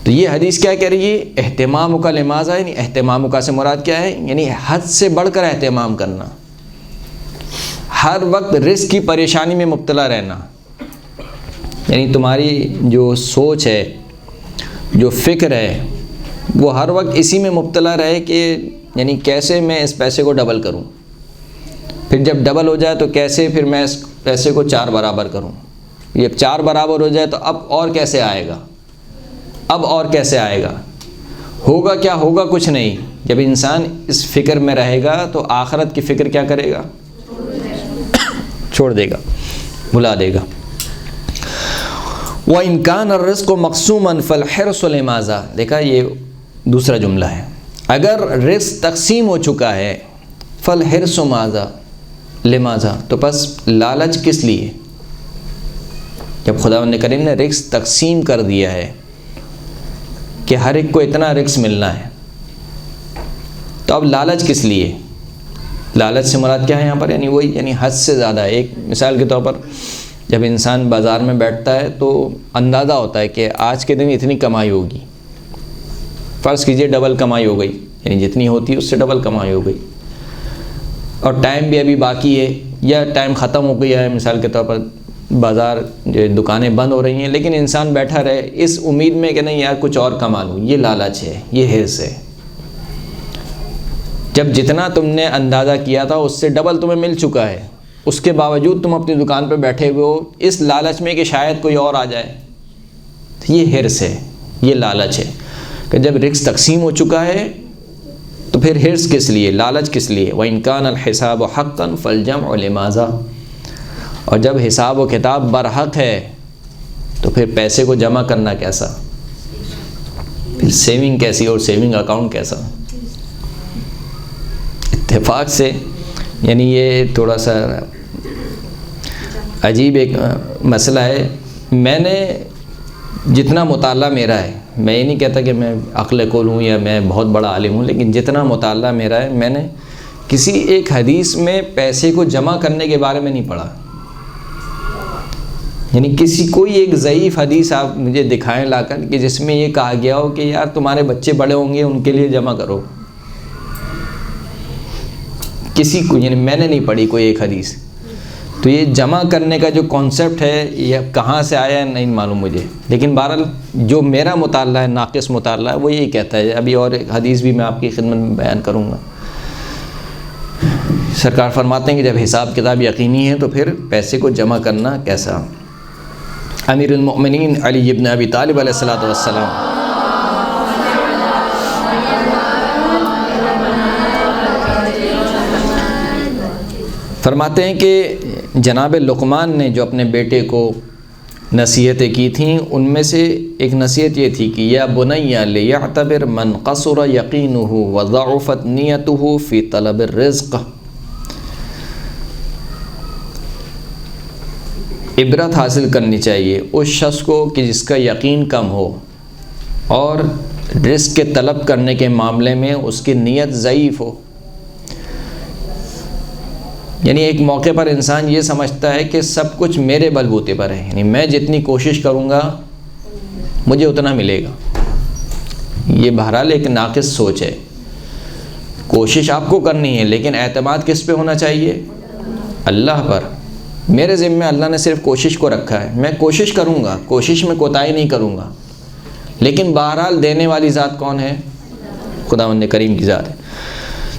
تو یہ حدیث کیا کہہ رہی ہے؟ اہتمام کا لماذا، یعنی اہتمام کا سے مراد کیا ہے؟ یعنی حد سے بڑھ کر اہتمام کرنا، ہر وقت رزق کی پریشانی میں مبتلا رہنا. یعنی تمہاری جو سوچ ہے، جو فکر ہے، وہ ہر وقت اسی میں مبتلا رہے کہ یعنی کیسے میں اس پیسے کو ڈبل کروں، پھر جب ڈبل ہو جائے تو کیسے پھر میں اس پیسے کو 4 برابر کروں. یہ 4 برابر ہو جائے تو اب اور کیسے آئے گا، اب اور کیسے آئے گا، ہوگا کیا، ہوگا کچھ نہیں. جب انسان اس فکر میں رہے گا تو آخرت کی فکر کیا کرے گا؟ چھوڑ دے گا، بھلا دے گا. وَإِنْ كَانَ الرِّزْقُ مَقْسُومًا فَالْحِرْصُ لِمَاذَا. دیکھا یہ دوسرا جملہ ہے. اگر رزق تقسیم ہو چکا ہے فَالْحِرْصُ مَاذَا لِمَاذَا، تو بس لالچ کس لیے؟ جب خداوند کریم نے رزق تقسیم کر دیا ہے کہ ہر ایک کو اتنا رزق ملنا ہے تو اب لالچ کس لیے؟ لالچ سے مراد کیا ہے یہاں پر؟ یعنی وہی، یعنی حد سے زیادہ. ایک مثال کے طور پر جب انسان بازار میں بیٹھتا ہے تو اندازہ ہوتا ہے کہ آج کے دن اتنی کمائی ہوگی. فرض کیجئے ڈبل کمائی ہو گئی، یعنی جتنی ہوتی ہے اس سے ڈبل کمائی ہو گئی، اور ٹائم بھی ابھی باقی ہے یا ٹائم ختم ہو گیا ہے. مثال کے طور پر بازار جو دکانیں بند ہو رہی ہیں، لیکن انسان بیٹھا رہے اس امید میں کہ نہیں یار کچھ اور کما لوں. یہ لالچ ہے، یہ حرص ہے. جب جتنا تم نے اندازہ کیا تھا اس سے ڈبل تمہیں مل چکا ہے، اس کے باوجود تم اپنی دکان پہ بیٹھے ہوئے ہو اس لالچ میں کہ شاید کوئی اور آ جائے. یہ حرص ہے، یہ لالچ ہے کہ جب رزق تقسیم ہو چکا ہے تو پھر حرص کس لیے، لالچ کس لیے؟ وَإِنْ كَانَ الْحِسَابُ حَقًّا فَالْجَمْعُ لِمَاذَا. اور جب حساب و کتاب برحق ہے تو پھر پیسے کو جمع کرنا کیسا، پھر سیونگ کیسی اور سیونگ اکاؤنٹ کیسا۔ اتفاق سے یعنی یہ تھوڑا سا عجیب ایک مسئلہ ہے۔ میں نے جتنا مطالعہ میرا ہے، میں یہ نہیں کہتا کہ میں عقل کل ہوں یا میں بہت بڑا عالم ہوں، لیکن جتنا مطالعہ میرا ہے، میں نے کسی ایک حدیث میں پیسے کو جمع کرنے کے بارے میں نہیں پڑھا۔ یعنی کوئی ایک ضعیف حدیث آپ مجھے دکھائیں لا کر کہ جس میں یہ کہا گیا ہو کہ یار تمہارے بچے بڑے ہوں گے ان کے لیے جمع کرو۔ کسی کو یعنی میں نے نہیں پڑھی کوئی ایک حدیث۔ تو یہ جمع کرنے کا جو کانسیپٹ ہے یہ کہاں سے آیا ہے نہیں معلوم مجھے، لیکن بہرحال جو میرا مطالعہ ہے، ناقص مطالعہ ہے، وہ یہی کہتا ہے۔ ابھی اور ایک حدیث بھی میں آپ کی خدمت میں بیان کروں گا۔ سرکار فرماتے ہیں کہ جب حساب کتاب یقینی ہے تو پھر پیسے کو جمع کرنا کیسا۔ امیر المؤمنین علی ابن ابی طالب علیہ الصلوۃ والسلام فرماتے ہیں کہ جناب لقمان نے جو اپنے بیٹے کو نصیحتیں کی تھیں، ان میں سے ایک نصیحت یہ تھی کہ یا بنی لیعتبر من قصر یقینہ وضعفت نیتہ فی طلب الرزق۔ عبرت حاصل کرنی چاہیے اس شخص کو کہ جس کا یقین کم ہو اور رزق کے طلب کرنے کے معاملے میں اس کی نیت ضعیف ہو۔ یعنی ایک موقع پر انسان یہ سمجھتا ہے کہ سب کچھ میرے بلبوتے پر ہے، یعنی میں جتنی کوشش کروں گا مجھے اتنا ملے گا۔ یہ بہرحال ایک ناقص سوچ ہے۔ کوشش آپ کو کرنی ہے، لیکن اعتماد کس پہ ہونا چاہیے؟ اللہ پر۔ میرے ذمہ اللہ نے صرف کوشش کو رکھا ہے، میں کوشش کروں گا، کوشش میں کوتاہی نہیں کروں گا، لیکن بہرحال دینے والی ذات کون ہے؟ خداوند کریم کی ذات ہے۔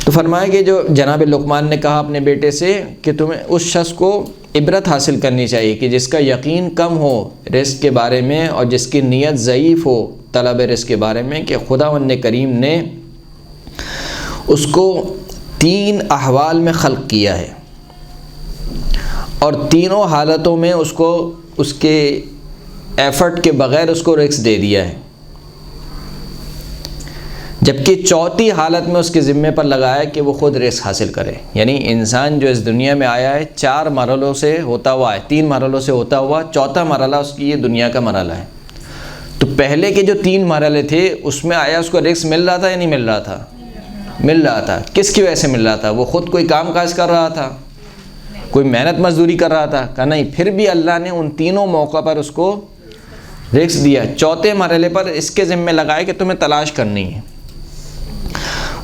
تو فرمایا کہ جو جناب لقمان نے کہا اپنے بیٹے سے کہ تمہیں اس شخص کو عبرت حاصل کرنی چاہیے کہ جس کا یقین کم ہو رزق کے بارے میں اور جس کی نیت ضعیف ہو طلب رزق کے بارے میں، کہ خداوند کریم نے اس کو 3 احوال میں خلق کیا ہے اور تینوں حالتوں میں اس کو اس کے ایفرٹ کے بغیر اس کو رزق دے دیا ہے، جبکہ چوتھی حالت میں اس کے ذمے پر لگایا کہ وہ خود رزق حاصل کرے۔ یعنی انسان جو اس دنیا میں آیا ہے 4 مرحلوں سے ہوتا ہوا ہے، 3 مرحلوں سے ہوتا ہوا، چوتھا مرحلہ اس کی یہ دنیا کا مرحلہ ہے۔ تو پہلے کے جو 3 مرحلے تھے اس میں آیا اس کو رزق مل رہا تھا یا نہیں مل رہا تھا؟ مل رہا تھا۔ کس کی وجہ سے مل رہا تھا؟ وہ خود کوئی کام کاج کر رہا تھا، کوئی محنت مزدوری کر رہا تھا؟ کہ نہیں، پھر بھی اللہ نے ان تینوں موقع پر اس کو رزق دیا۔ چوتھے مرحلے پر اس کے ذمے لگایا کہ تمہیں تلاش کرنی ہے۔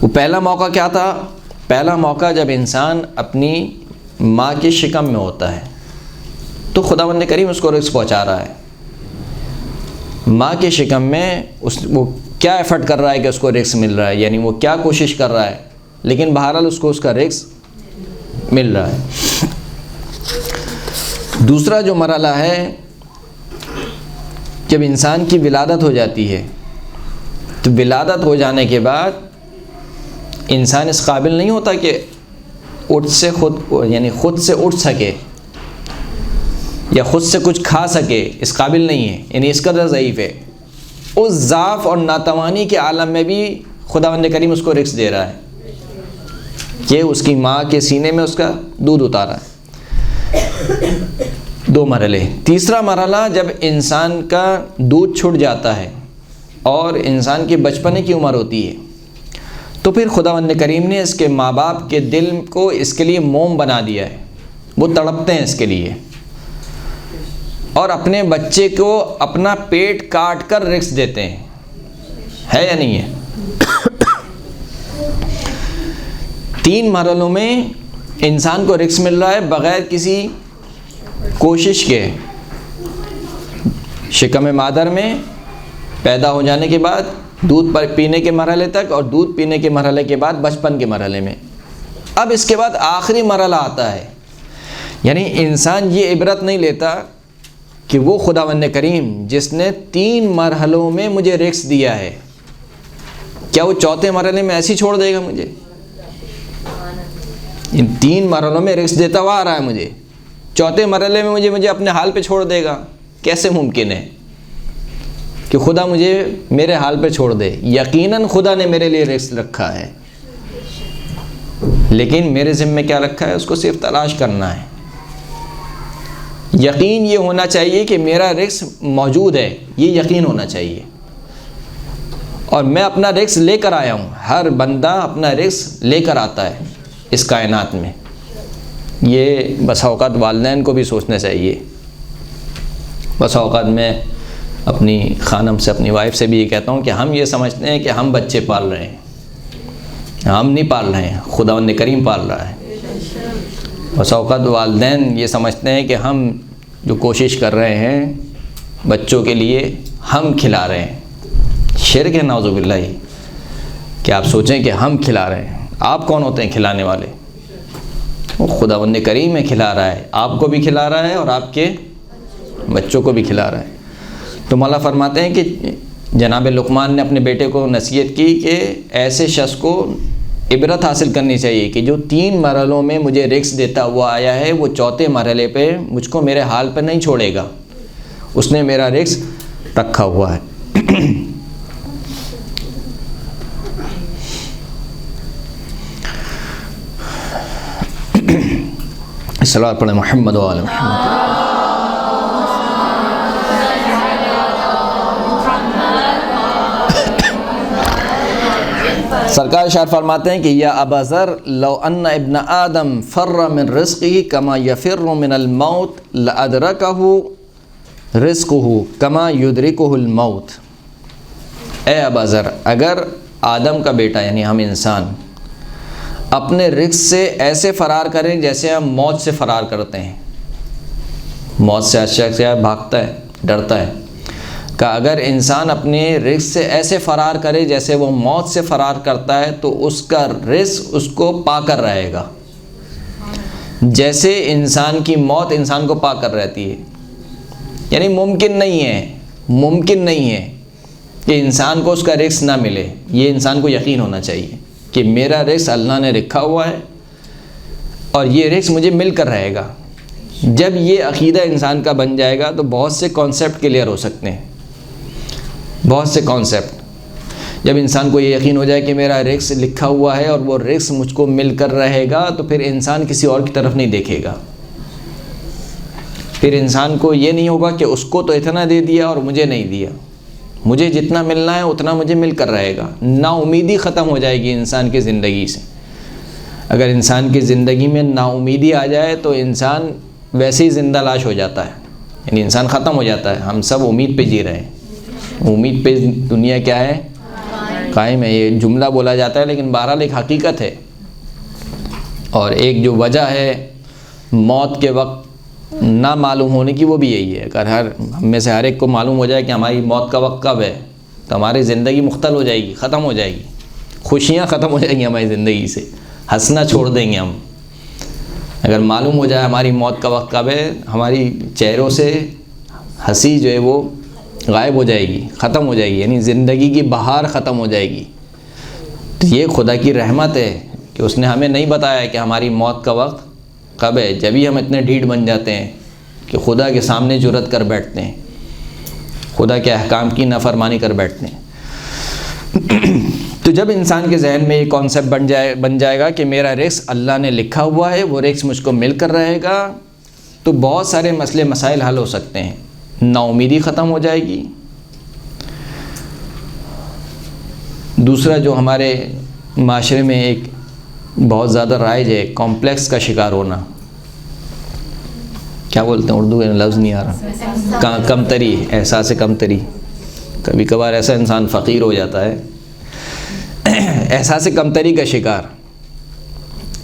وہ پہلا موقع کیا تھا؟ پہلا موقع جب انسان اپنی ماں کے شکم میں ہوتا ہے تو خداوند کریم اس کو رزق پہنچا رہا ہے۔ ماں کے شکم میں وہ کیا ایفرٹ کر رہا ہے کہ اس کو رزق مل رہا ہے، یعنی وہ کیا کوشش کر رہا ہے، لیکن بہرحال اس کو اس کا رزق مل رہا ہے۔ دوسرا جو مرحلہ ہے جب انسان کی ولادت ہو جاتی ہے، تو ولادت ہو جانے کے بعد انسان اس قابل نہیں ہوتا کہ خود سے اٹھ سکے یا خود سے کچھ کھا سکے، اس قابل نہیں ہے، یعنی اس قدر ضعیف ہے۔ اس ضعف اور ناتوانی کے عالم میں بھی خداوند کریم اس کو رزق دے رہا ہے کہ اس کی ماں کے سینے میں اس کا دودھ اتارا ہے۔ 2 مرحلے۔ تیسرا مرحلہ جب انسان کا دودھ چھٹ جاتا ہے اور انسان کی بچپنے کی عمر ہوتی ہے، تو پھر خداوند کریم نے اس کے ماں باپ کے دل کو اس کے لیے موم بنا دیا ہے، وہ تڑپتے ہیں اس کے لیے اور اپنے بچے کو اپنا پیٹ کاٹ کر رزق دیتے ہیں۔ ہے یا نہیں ہے؟ 3 مرحلوں میں انسان کو رزق مل رہا ہے بغیر کسی کوشش کے۔ شکم مادر میں پیدا ہو جانے کے بعد دودھ پینے کے مرحلے تک، اور دودھ پینے کے مرحلے کے بعد بچپن کے مرحلے میں۔ اب اس کے بعد آخری مرحلہ آتا ہے، یعنی انسان یہ عبرت نہیں لیتا کہ وہ خداوند کریم جس نے 3 مرحلوں میں مجھے رزق دیا ہے، کیا وہ چوتھے مرحلے میں ایسے ہی چھوڑ دے گا مجھے؟ ان 3 مرحلوں میں رزق دیتا ہوا آ رہا ہے مجھے، چوتھے مرحلے میں مجھے اپنے حال پہ چھوڑ دے گا؟ کیسے ممکن ہے کہ خدا مجھے میرے حال پہ چھوڑ دے؟ یقیناً خدا نے میرے لیے رزق رکھا ہے، لیکن میرے ذمہ کیا رکھا ہے؟ اس کو صرف تلاش کرنا ہے۔ یقین یہ ہونا چاہیے کہ میرا رزق موجود ہے، یہ یقین ہونا چاہیے، اور میں اپنا رزق لے کر آیا ہوں۔ ہر بندہ اپنا رزق لے کر آتا ہے اس کائنات میں۔ یہ بس اوقات والدین کو بھی سوچنا چاہیے۔ بس اوقات میں اپنی خانم سے، اپنی وائف سے بھی یہ کہتا ہوں کہ ہم یہ سمجھتے ہیں کہ ہم بچے پال رہے ہیں، ہم نہیں پال رہے ہیں، خداوند کریم پال رہا ہے۔ بس اوقات والدین یہ سمجھتے ہیں کہ ہم جو کوشش کر رہے ہیں بچوں کے لیے ہم کھلا رہے ہیں۔ شرک ہے نعوذ باللہ کہ آپ سوچیں کہ ہم کھلا رہے ہیں۔ آپ کون ہوتے ہیں کھلانے والے؟ وہ خداوند کریم ہے کھلا رہا ہے، آپ کو بھی کھلا رہا ہے اور آپ کے بچوں کو بھی کھلا رہا ہے۔ تو مولا فرماتے ہیں کہ جناب لقمان نے اپنے بیٹے کو نصیحت کی کہ ایسے شخص کو عبرت حاصل کرنی چاہیے کہ جو 3 مرحلوں میں مجھے رزق دیتا ہوا آیا ہے، وہ چوتھے مرحلے پہ مجھ کو میرے حال پہ نہیں چھوڑے گا، اس نے میرا رزق رکھا ہوا ہے۔ صلوات پڑھیں محمد و آل محمد۔ سرکار ارشاد فرماتے ہیں کہ یا ابا ذر لو ان ابن آدم فر من رزقه کما یفر من الموت لادرکہ رزقہ کما یدرکہ الموت۔ اے ابا ذر، اگر آدم کا بیٹا یعنی ہم انسان اپنے رزق سے ایسے فرار کریں جیسے ہم موت سے فرار کرتے ہیں، موت سے اچھا بھاگتا ہے، ڈرتا ہے، کہ اگر انسان اپنے رزق سے ایسے فرار کرے جیسے وہ موت سے فرار کرتا ہے تو اس کا رزق اس کو پا کر رہے گا، جیسے انسان کی موت انسان کو پا کر رہتی ہے۔ یعنی ممکن نہیں ہے کہ انسان کو اس کا رزق نہ ملے۔ یہ انسان کو یقین ہونا چاہیے کہ میرا رزق اللہ نے رکھا ہوا ہے اور یہ رزق مجھے مل کر رہے گا۔ جب یہ عقیدہ انسان کا بن جائے گا تو بہت سے کانسیپٹ کلیئر ہو سکتے ہیں، بہت سے کانسیپٹ۔ جب انسان کو یہ یقین ہو جائے کہ میرا رزق لکھا ہوا ہے اور وہ رزق مجھ کو مل کر رہے گا تو پھر انسان کسی اور کی طرف نہیں دیکھے گا۔ پھر انسان کو یہ نہیں ہوگا کہ اس کو تو اتنا دے دیا اور مجھے نہیں دیا، مجھے جتنا ملنا ہے اتنا مجھے مل کر رہے گا۔ نا امیدی ختم ہو جائے گی انسان کی زندگی سے۔ اگر انسان کی زندگی میں نا امیدی آ جائے تو انسان ویسے ہی زندہ لاش ہو جاتا ہے، یعنی انسان ختم ہو جاتا ہے۔ ہم سب امید پہ جی رہے ہیں، امید پہ دنیا کیا ہے؟ قائم ہے۔ یہ جملہ بولا جاتا ہے لیکن بہرحال ایک حقیقت ہے، اور ایک جو وجہ ہے موت کے وقت نہ معلوم ہونے کی وہ بھی یہی ہے۔ اگر ہم میں سے ہر ایک کو معلوم ہو جائے کہ ہماری موت کا وقت کب ہے تو ہماری زندگی مختل ہو جائے گی، ختم ہو جائے گی، خوشیاں ختم ہو جائیں گی ہماری زندگی سے، ہنسنا چھوڑ دیں گے ہم۔ اگر معلوم ہو جائے ہماری موت کا وقت کب ہے، ہماری چہروں سے ہنسی جو ہے وہ غائب ہو جائے گی، ختم ہو جائے گی، یعنی زندگی کی بہار ختم ہو جائے گی۔ تو یہ خدا کی رحمت ہے کہ اس نے ہمیں نہیں بتایا کہ ہماری موت کا وقت کب ہے۔ جبھی ہم اتنے ڈھیٹ بن جاتے ہیں کہ خدا کے سامنے جرأت کر بیٹھتے ہیں، خدا کے احکام کی نافرمانی کر بیٹھتے ہیں۔ تو جب انسان کے ذہن میں یہ کانسیپٹ بن جائے گا کہ میرا رزق اللہ نے لکھا ہوا ہے، وہ رزق مجھ کو مل کر رہے گا، تو بہت سارے مسئلے مسائل حل ہو سکتے ہیں۔ نا امیدی ختم ہو جائے گی۔ دوسرا جو ہمارے معاشرے میں ایک بہت زیادہ رائج ہے، کمپلیکس کا شکار ہونا۔ کیا بولتے ہیں اردو میں لفظ نہیں آ رہا، کمتری، احساس کمتری۔ کبھی کبھار ایسا انسان فقیر ہو جاتا ہے، احساس کمتری کا شکار۔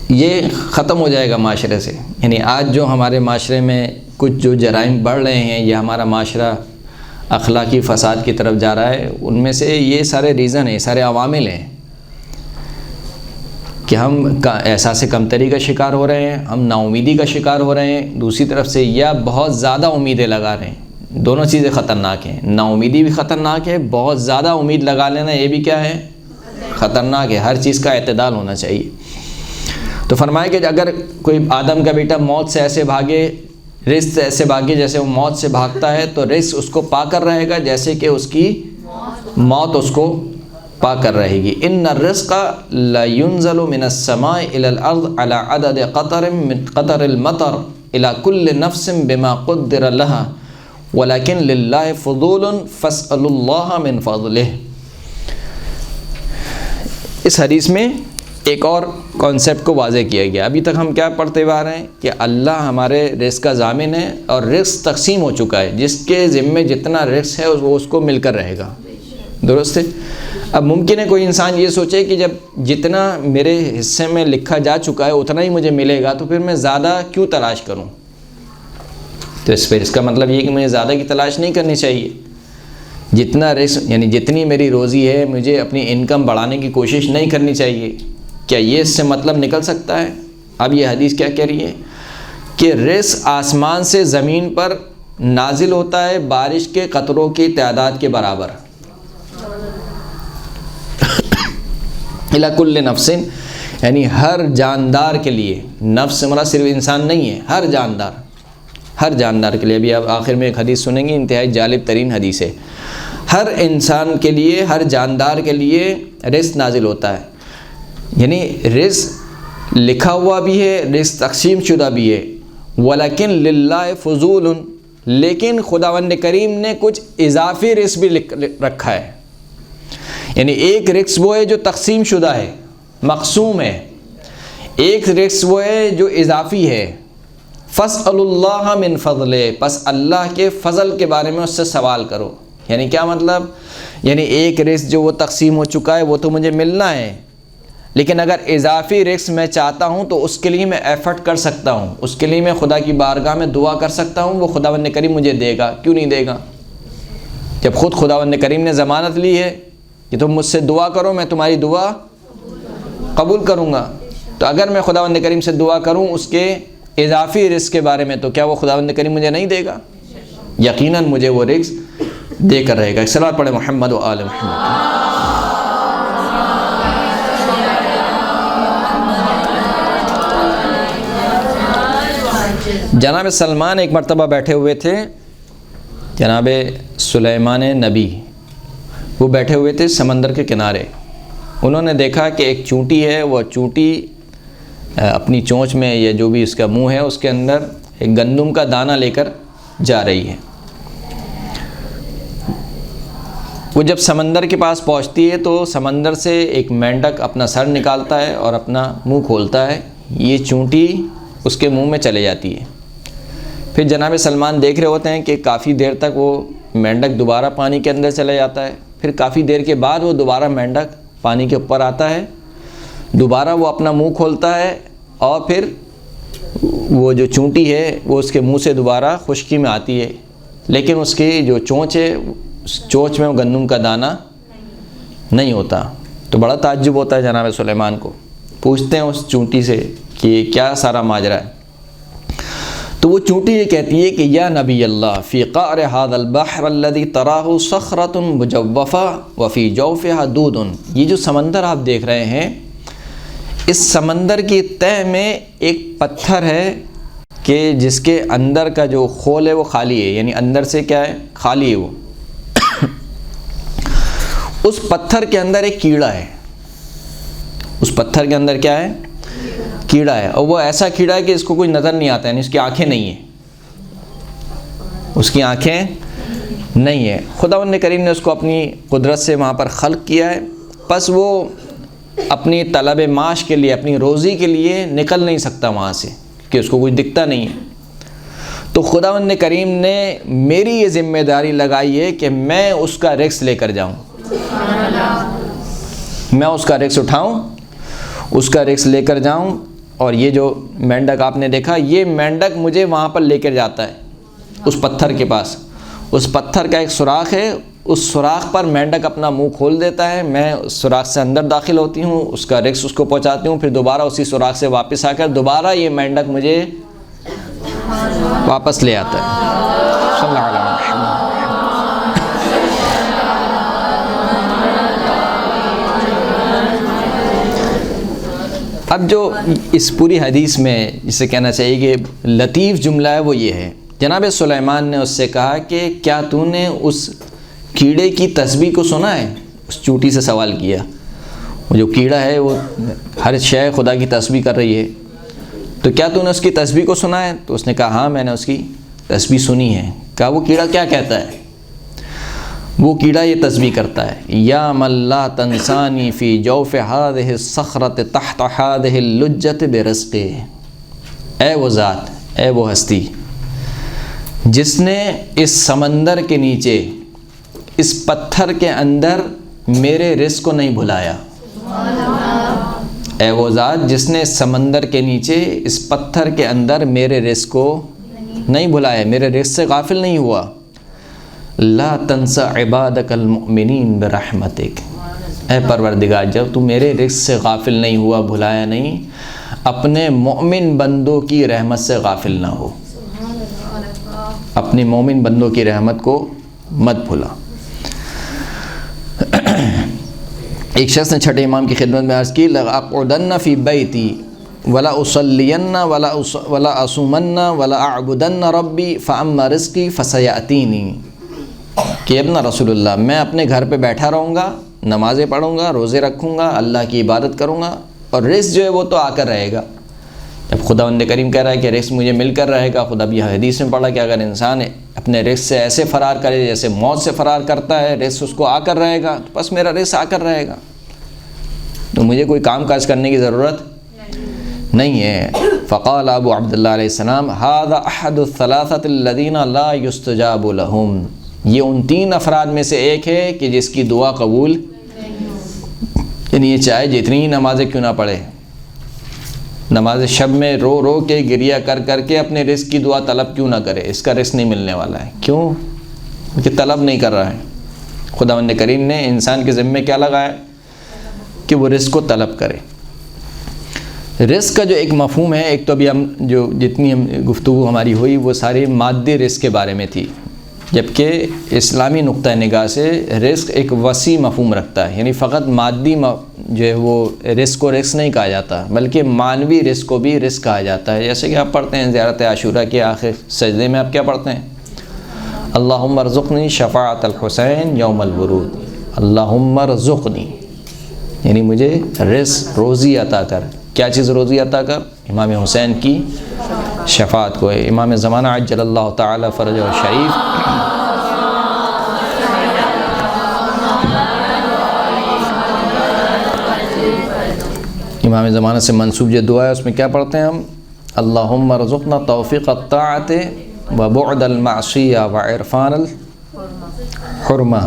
یہ ختم ہو جائے گا معاشرے سے۔ یعنی آج جو ہمارے معاشرے میں کچھ جو جرائم بڑھ رہے ہیں یا ہمارا معاشرہ اخلاقی فساد کی طرف جا رہا ہے، ان میں سے یہ سارے ریزن ہیں، سارے عوامل ہیں کہ ہم احساس کمتری کا شکار ہو رہے ہیں، ہم نا امیدی کا شکار ہو رہے ہیں، دوسری طرف سے یا بہت زیادہ امیدیں لگا رہے ہیں۔ دونوں چیزیں خطرناک ہیں، نا امیدی بھی خطرناک ہے، بہت زیادہ امید لگا لینا یہ بھی کیا ہے؟ خطرناک ہے۔ ہر چیز کا اعتدال ہونا چاہیے۔ تو فرمایا کہ اگر کوئی آدم کا بیٹا موت سے ایسے بھاگے رزق ایسے بھاگے جیسے وہ موت سے بھاگتا ہے، تو رزق اس کو پا کر رہے گا جیسے کہ اس کی موت اس کو پا کر رہے گی۔ ان الرزق لا ينزل من السماء الى الارض على عدد قطر من قطر المطر الى كل نفس بما قدر لها ولكن لله فضول فاسألوا الله من فضله۔ اس حدیث میں ایک اور کانسیپٹ کو واضح کیا گیا۔ ابھی تک ہم کیا پڑھتے ہوئے آ رہے ہیں کہ اللہ ہمارے رزق کا ضامن ہے اور رزق تقسیم ہو چکا ہے، جس کے ذمے جتنا رزق ہے وہ اس کو مل کر رہے گا، درست ہے۔ اب ممکن ہے کوئی انسان یہ سوچے کہ جب جتنا میرے حصے میں لکھا جا چکا ہے اتنا ہی مجھے ملے گا، تو پھر میں زیادہ کیوں تلاش کروں؟ تو اس کا مطلب یہ کہ مجھے زیادہ کی تلاش نہیں کرنی چاہیے، جتنا رزق یعنی جتنی میری روزی ہے مجھے اپنی انکم بڑھانے کی کوشش نہیں کرنی چاہیے۔ کیا یہ اس سے مطلب نکل سکتا ہے؟ اب یہ حدیث کیا کہہ رہی ہے کہ رزق آسمان سے زمین پر نازل ہوتا ہے بارش کے قطروں کی تعداد کے برابر، اِلَى كُلِّ نَفْسٍ، یعنی ہر جاندار کے لیے، نفس مراد صرف انسان نہیں ہے، ہر جاندار کے لیے۔ ابھی آپ آخر میں ایک حدیث سنیں گے، انتہائی جالب ترین حدیث ہے۔ ہر انسان کے لیے، ہر جاندار کے لیے رزق نازل ہوتا ہے، یعنی رزق لکھا ہوا بھی ہے، رزق تقسیم شدہ بھی ہے۔ وَلَكِنْ لِلَّهِ فضول، لیکن خداوند کریم نے کچھ اضافی رزق بھی رکھا ہے، یعنی ایک رزق وہ ہے جو تقسیم شدہ ہے، مقسوم ہے، ایک رزق وہ ہے جو اضافی ہے۔ فَاسْأَلُوا اللَّهَ مِنْ فَضْلِهِ، پس اللہ کے فضل کے بارے میں اس سے سوال کرو۔ یعنی کیا مطلب؟ یعنی ایک رزق جو وہ تقسیم ہو چکا ہے وہ تو مجھے ملنا ہے، لیکن اگر اضافی رزق میں چاہتا ہوں تو اس کے لیے میں ایفرٹ کر سکتا ہوں، اس کے لیے میں خدا کی بارگاہ میں دعا کر سکتا ہوں، وہ خداوند کریم مجھے دے گا۔ کیوں نہیں دے گا؟ جب خود خداوند کریم نے ضمانت لی ہے کہ تم مجھ سے دعا کرو، میں تمہاری دعا قبول کروں گا، تو اگر میں خداوند کریم سے دعا کروں اس کے اضافی رزق کے بارے میں، تو کیا وہ خداوند کریم مجھے نہیں دے گا؟ یقیناً مجھے وہ رزق دے کر رہے گا۔ صلوات پڑھیں محمد و آل محمد۔ جناب سلمان ایک مرتبہ بیٹھے ہوئے تھے، جناب سلیمان نبی وہ بیٹھے ہوئے تھے سمندر کے کنارے۔ انہوں نے دیکھا کہ ایک چونٹی ہے، وہ چونٹی اپنی چونچ میں یا جو بھی اس کا منہ ہے اس کے اندر ایک گندم کا دانہ لے کر جا رہی ہے۔ وہ جب سمندر کے پاس پہنچتی ہے تو سمندر سے ایک مینڈک اپنا سر نکالتا ہے اور اپنا منہ کھولتا ہے، یہ چونٹی اس کے منہ میں چلے جاتی ہے۔ پھر جناب سلمان دیکھ رہے ہوتے ہیں کہ کافی دیر تک وہ مینڈک دوبارہ پانی کے اندر چلا جاتا ہے، پھر کافی دیر کے بعد وہ دوبارہ مینڈک پانی کے اوپر آتا ہے، دوبارہ وہ اپنا منہ کھولتا ہے اور پھر وہ جو چونٹی ہے وہ اس کے منہ سے دوبارہ خشکی میں آتی ہے، لیکن اس کی جو چونچ ہے اس چونچ میں وہ گندم کا دانہ نہیں ہوتا۔ تو بڑا تعجب ہوتا ہے جناب سلیمان کو، پوچھتے ہیں اس چونٹی سے کہ یہ کیا سارا ماجرا ہے؟ تو وہ چونٹی یہ کہتی ہے کہ یا نبی اللہ فی قعر هذا البحر الذي تراه صخرة مجوفة وفي جوفها دود، یہ جو سمندر آپ دیکھ رہے ہیں اس سمندر کی تہ میں ایک پتھر ہے کہ جس کے اندر کا جو خول ہے وہ خالی ہے، یعنی اندر سے کیا ہے؟ خالی ہے وہ۔ اس پتھر کے اندر ایک کیڑا ہے، اس پتھر کے اندر کیا ہے؟ کیڑا ہے، اور وہ ایسا کیڑا ہے کہ اس کو کوئی نظر نہیں آتا، یعنی اس کی آنکھیں نہیں ہیں، اس کی آنکھیں نہیں ہیں۔ خداوند کریم نے اس کو اپنی قدرت سے وہاں پر خلق کیا ہے، پس وہ اپنی طلب معاش کے لیے، اپنی روزی کے لیے نکل نہیں سکتا وہاں سے کہ اس کو کوئی دکھتا نہیں ہے۔ تو خداوند کریم نے میری یہ ذمہ داری لگائی ہے کہ میں اس کا رزق لے کر جاؤں، میں اس کا رزق اٹھاؤں، اس کا رزق لے کر جاؤں۔ اور یہ جو مینڈک آپ نے دیکھا، یہ مینڈک مجھے وہاں پر لے کر جاتا ہے اس پتھر کے پاس، اس پتھر کا ایک سوراخ ہے، اس سوراخ پر مینڈک اپنا منہ کھول دیتا ہے، میں اس سوراخ سے اندر داخل ہوتی ہوں، اس کا رزق اس کو پہنچاتی ہوں، پھر دوبارہ اسی سوراخ سے واپس آ کر دوبارہ یہ مینڈک مجھے واپس لے آتا ہے۔ صلی اللہ علیہ وسلم۔ اب جو اس پوری حدیث میں جسے کہنا چاہیے کہ لطیف جملہ ہے وہ یہ ہے، جناب سلیمان نے اس سے کہا کہ کیا تو نے اس کیڑے کی تسبیح کو سنا ہے؟ اس چوٹی سے سوال کیا، وہ جو کیڑا ہے وہ ہر شے خدا کی تسبیح کر رہی ہے، تو کیا تو نے اس کی تسبیح کو سنا ہے؟ تو اس نے کہا ہاں میں نے اس کی تسبیح سنی ہے۔ کہا وہ کیڑا کیا کہتا ہے؟ وہ کیڑا یہ تسبیح کرتا ہے، یا من لا تنسانی فی جوف هذه الصخرۃ تحت هذه اللجۃ برزق، اے وہ ذات، اے وہ ہستی جس نے اس سمندر کے نیچے، اس پتھر کے اندر میرے رزق کو نہیں بھلایا، اے وہ ذات جس نے اس سمندر کے نیچے، اس پتھر کے اندر میرے رزق کو نہیں بھلایا، میرے رزق سے غافل نہیں ہوا۔ لا تنسى عبادك المؤمنین برحمتک، اے پروردگار جب تو میرے رزق سے غافل نہیں ہوا، بھلایا نہیں، اپنے مؤمن بندوں کی رحمت سے غافل نہ ہو، اپنے مومن بندوں کی رحمت کو مت بھلا۔ ایک شخص نے چھٹے امام کی خدمت میں عرض کی، لَأَقْعُدَنَّ فِي بَيْتِي وَلَا أُصَلِّيَنَّ وَلَا أَصُومَنَّ وَلَا أَعْبُدَنَّ رَبِّي فَأَمَّا رِزْقِي فَسَيَأْتِينِي، کہ ابن رسول اللہ میں اپنے گھر پہ بیٹھا رہوں گا، نمازیں پڑھوں گا، روزے رکھوں گا، اللہ کی عبادت کروں گا، اور رزق جو ہے وہ تو آ کر رہے گا۔ جب خداوند کریم کہہ رہا ہے کہ رزق مجھے مل کر رہے گا، خدا بھی حدیث میں پڑھا کہ اگر انسان اپنے رزق سے ایسے فرار کرے جیسے موت سے فرار کرتا ہے، رزق اس کو آ کر رہے گا، تو بس میرا رزق آ کر رہے گا، تو مجھے کوئی کام کاج کرنے کی ضرورت نہیں ہے۔ فقال ابو عبداللہ علیہ السلام هذا احد الثلاثة الذين لا يستجاب لهم، یہ ان تین افراد میں سے ایک ہے کہ جس کی دعا قبول، یعنی یہ چاہے جتنی ہی نمازیں کیوں نہ پڑھے، نماز شب میں رو رو کے گریہ کر کر کے اپنے رزق کی دعا طلب کیوں نہ کرے، اس کا رزق نہیں ملنے والا ہے۔ کیوں؟ کہ طلب نہیں کر رہا ہے۔ خداوند کریم نے انسان کے ذمے کیا لگایا کہ وہ رزق کو طلب کرے۔ رزق کا جو ایک مفہوم ہے، ایک تو ابھی ہم جو جتنی گفتگو ہماری ہوئی وہ ساری مادی رزق کے بارے میں تھی، جبکہ اسلامی نقطہ نگاہ سے رزق ایک وسیع مفہوم رکھتا ہے، یعنی فقط مادی جو ہے وہ رزق کو رزق نہیں کہا جاتا، بلکہ معنوی رزق کو بھی رزق کہا جاتا ہے۔ جیسے کہ آپ پڑھتے ہیں زیارت عاشورہ کے آخر سجدے میں آپ کیا پڑھتے ہیں؟ اللہم ارزقنی شفاعت الحسین یوم الورود، اللہم ارزقنی، یعنی مجھے رزق، روزی عطا کر۔ کیا چیز روزی عطا کر؟ امام حسین کی شفاعت کو ہے۔ امام زمانہ عجل اللہ تعالی فرجہ الشریف امام زمانہ سے منسوب جو دعا ہے اس میں کیا پڑھتے ہیں ہم؟ اللہم ارزقنا توفیق الطاعت و بعد المعصیہ و عرفان الحرمہ،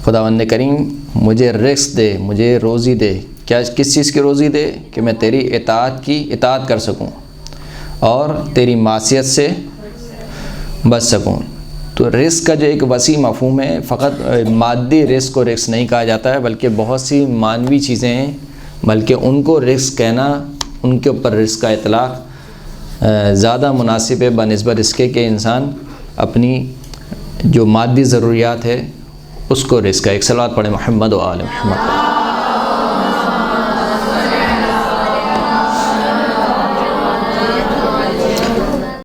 خداوند کریم مجھے رزق دے، مجھے روزی دے۔ کیا کس چیز کی روزی دے؟ کہ میں تیری اطاعت کر سکوں اور تیری معصیت سے بچ سکوں۔ تو رزق کا جو ایک وسیع مفہوم ہے، فقط مادی رزق کو رزق نہیں کہا جاتا ہے، بلکہ بہت سی معنوی چیزیں ہیں، بلکہ ان کو رزق کہنا، ان کے اوپر رزق کا اطلاق زیادہ مناسب ہے بنسبت اس کے کہ انسان اپنی جو مادی ضروریات ہے اس کو رزق کا۔ ایک صلوات پڑھیں محمد و آل محمد۔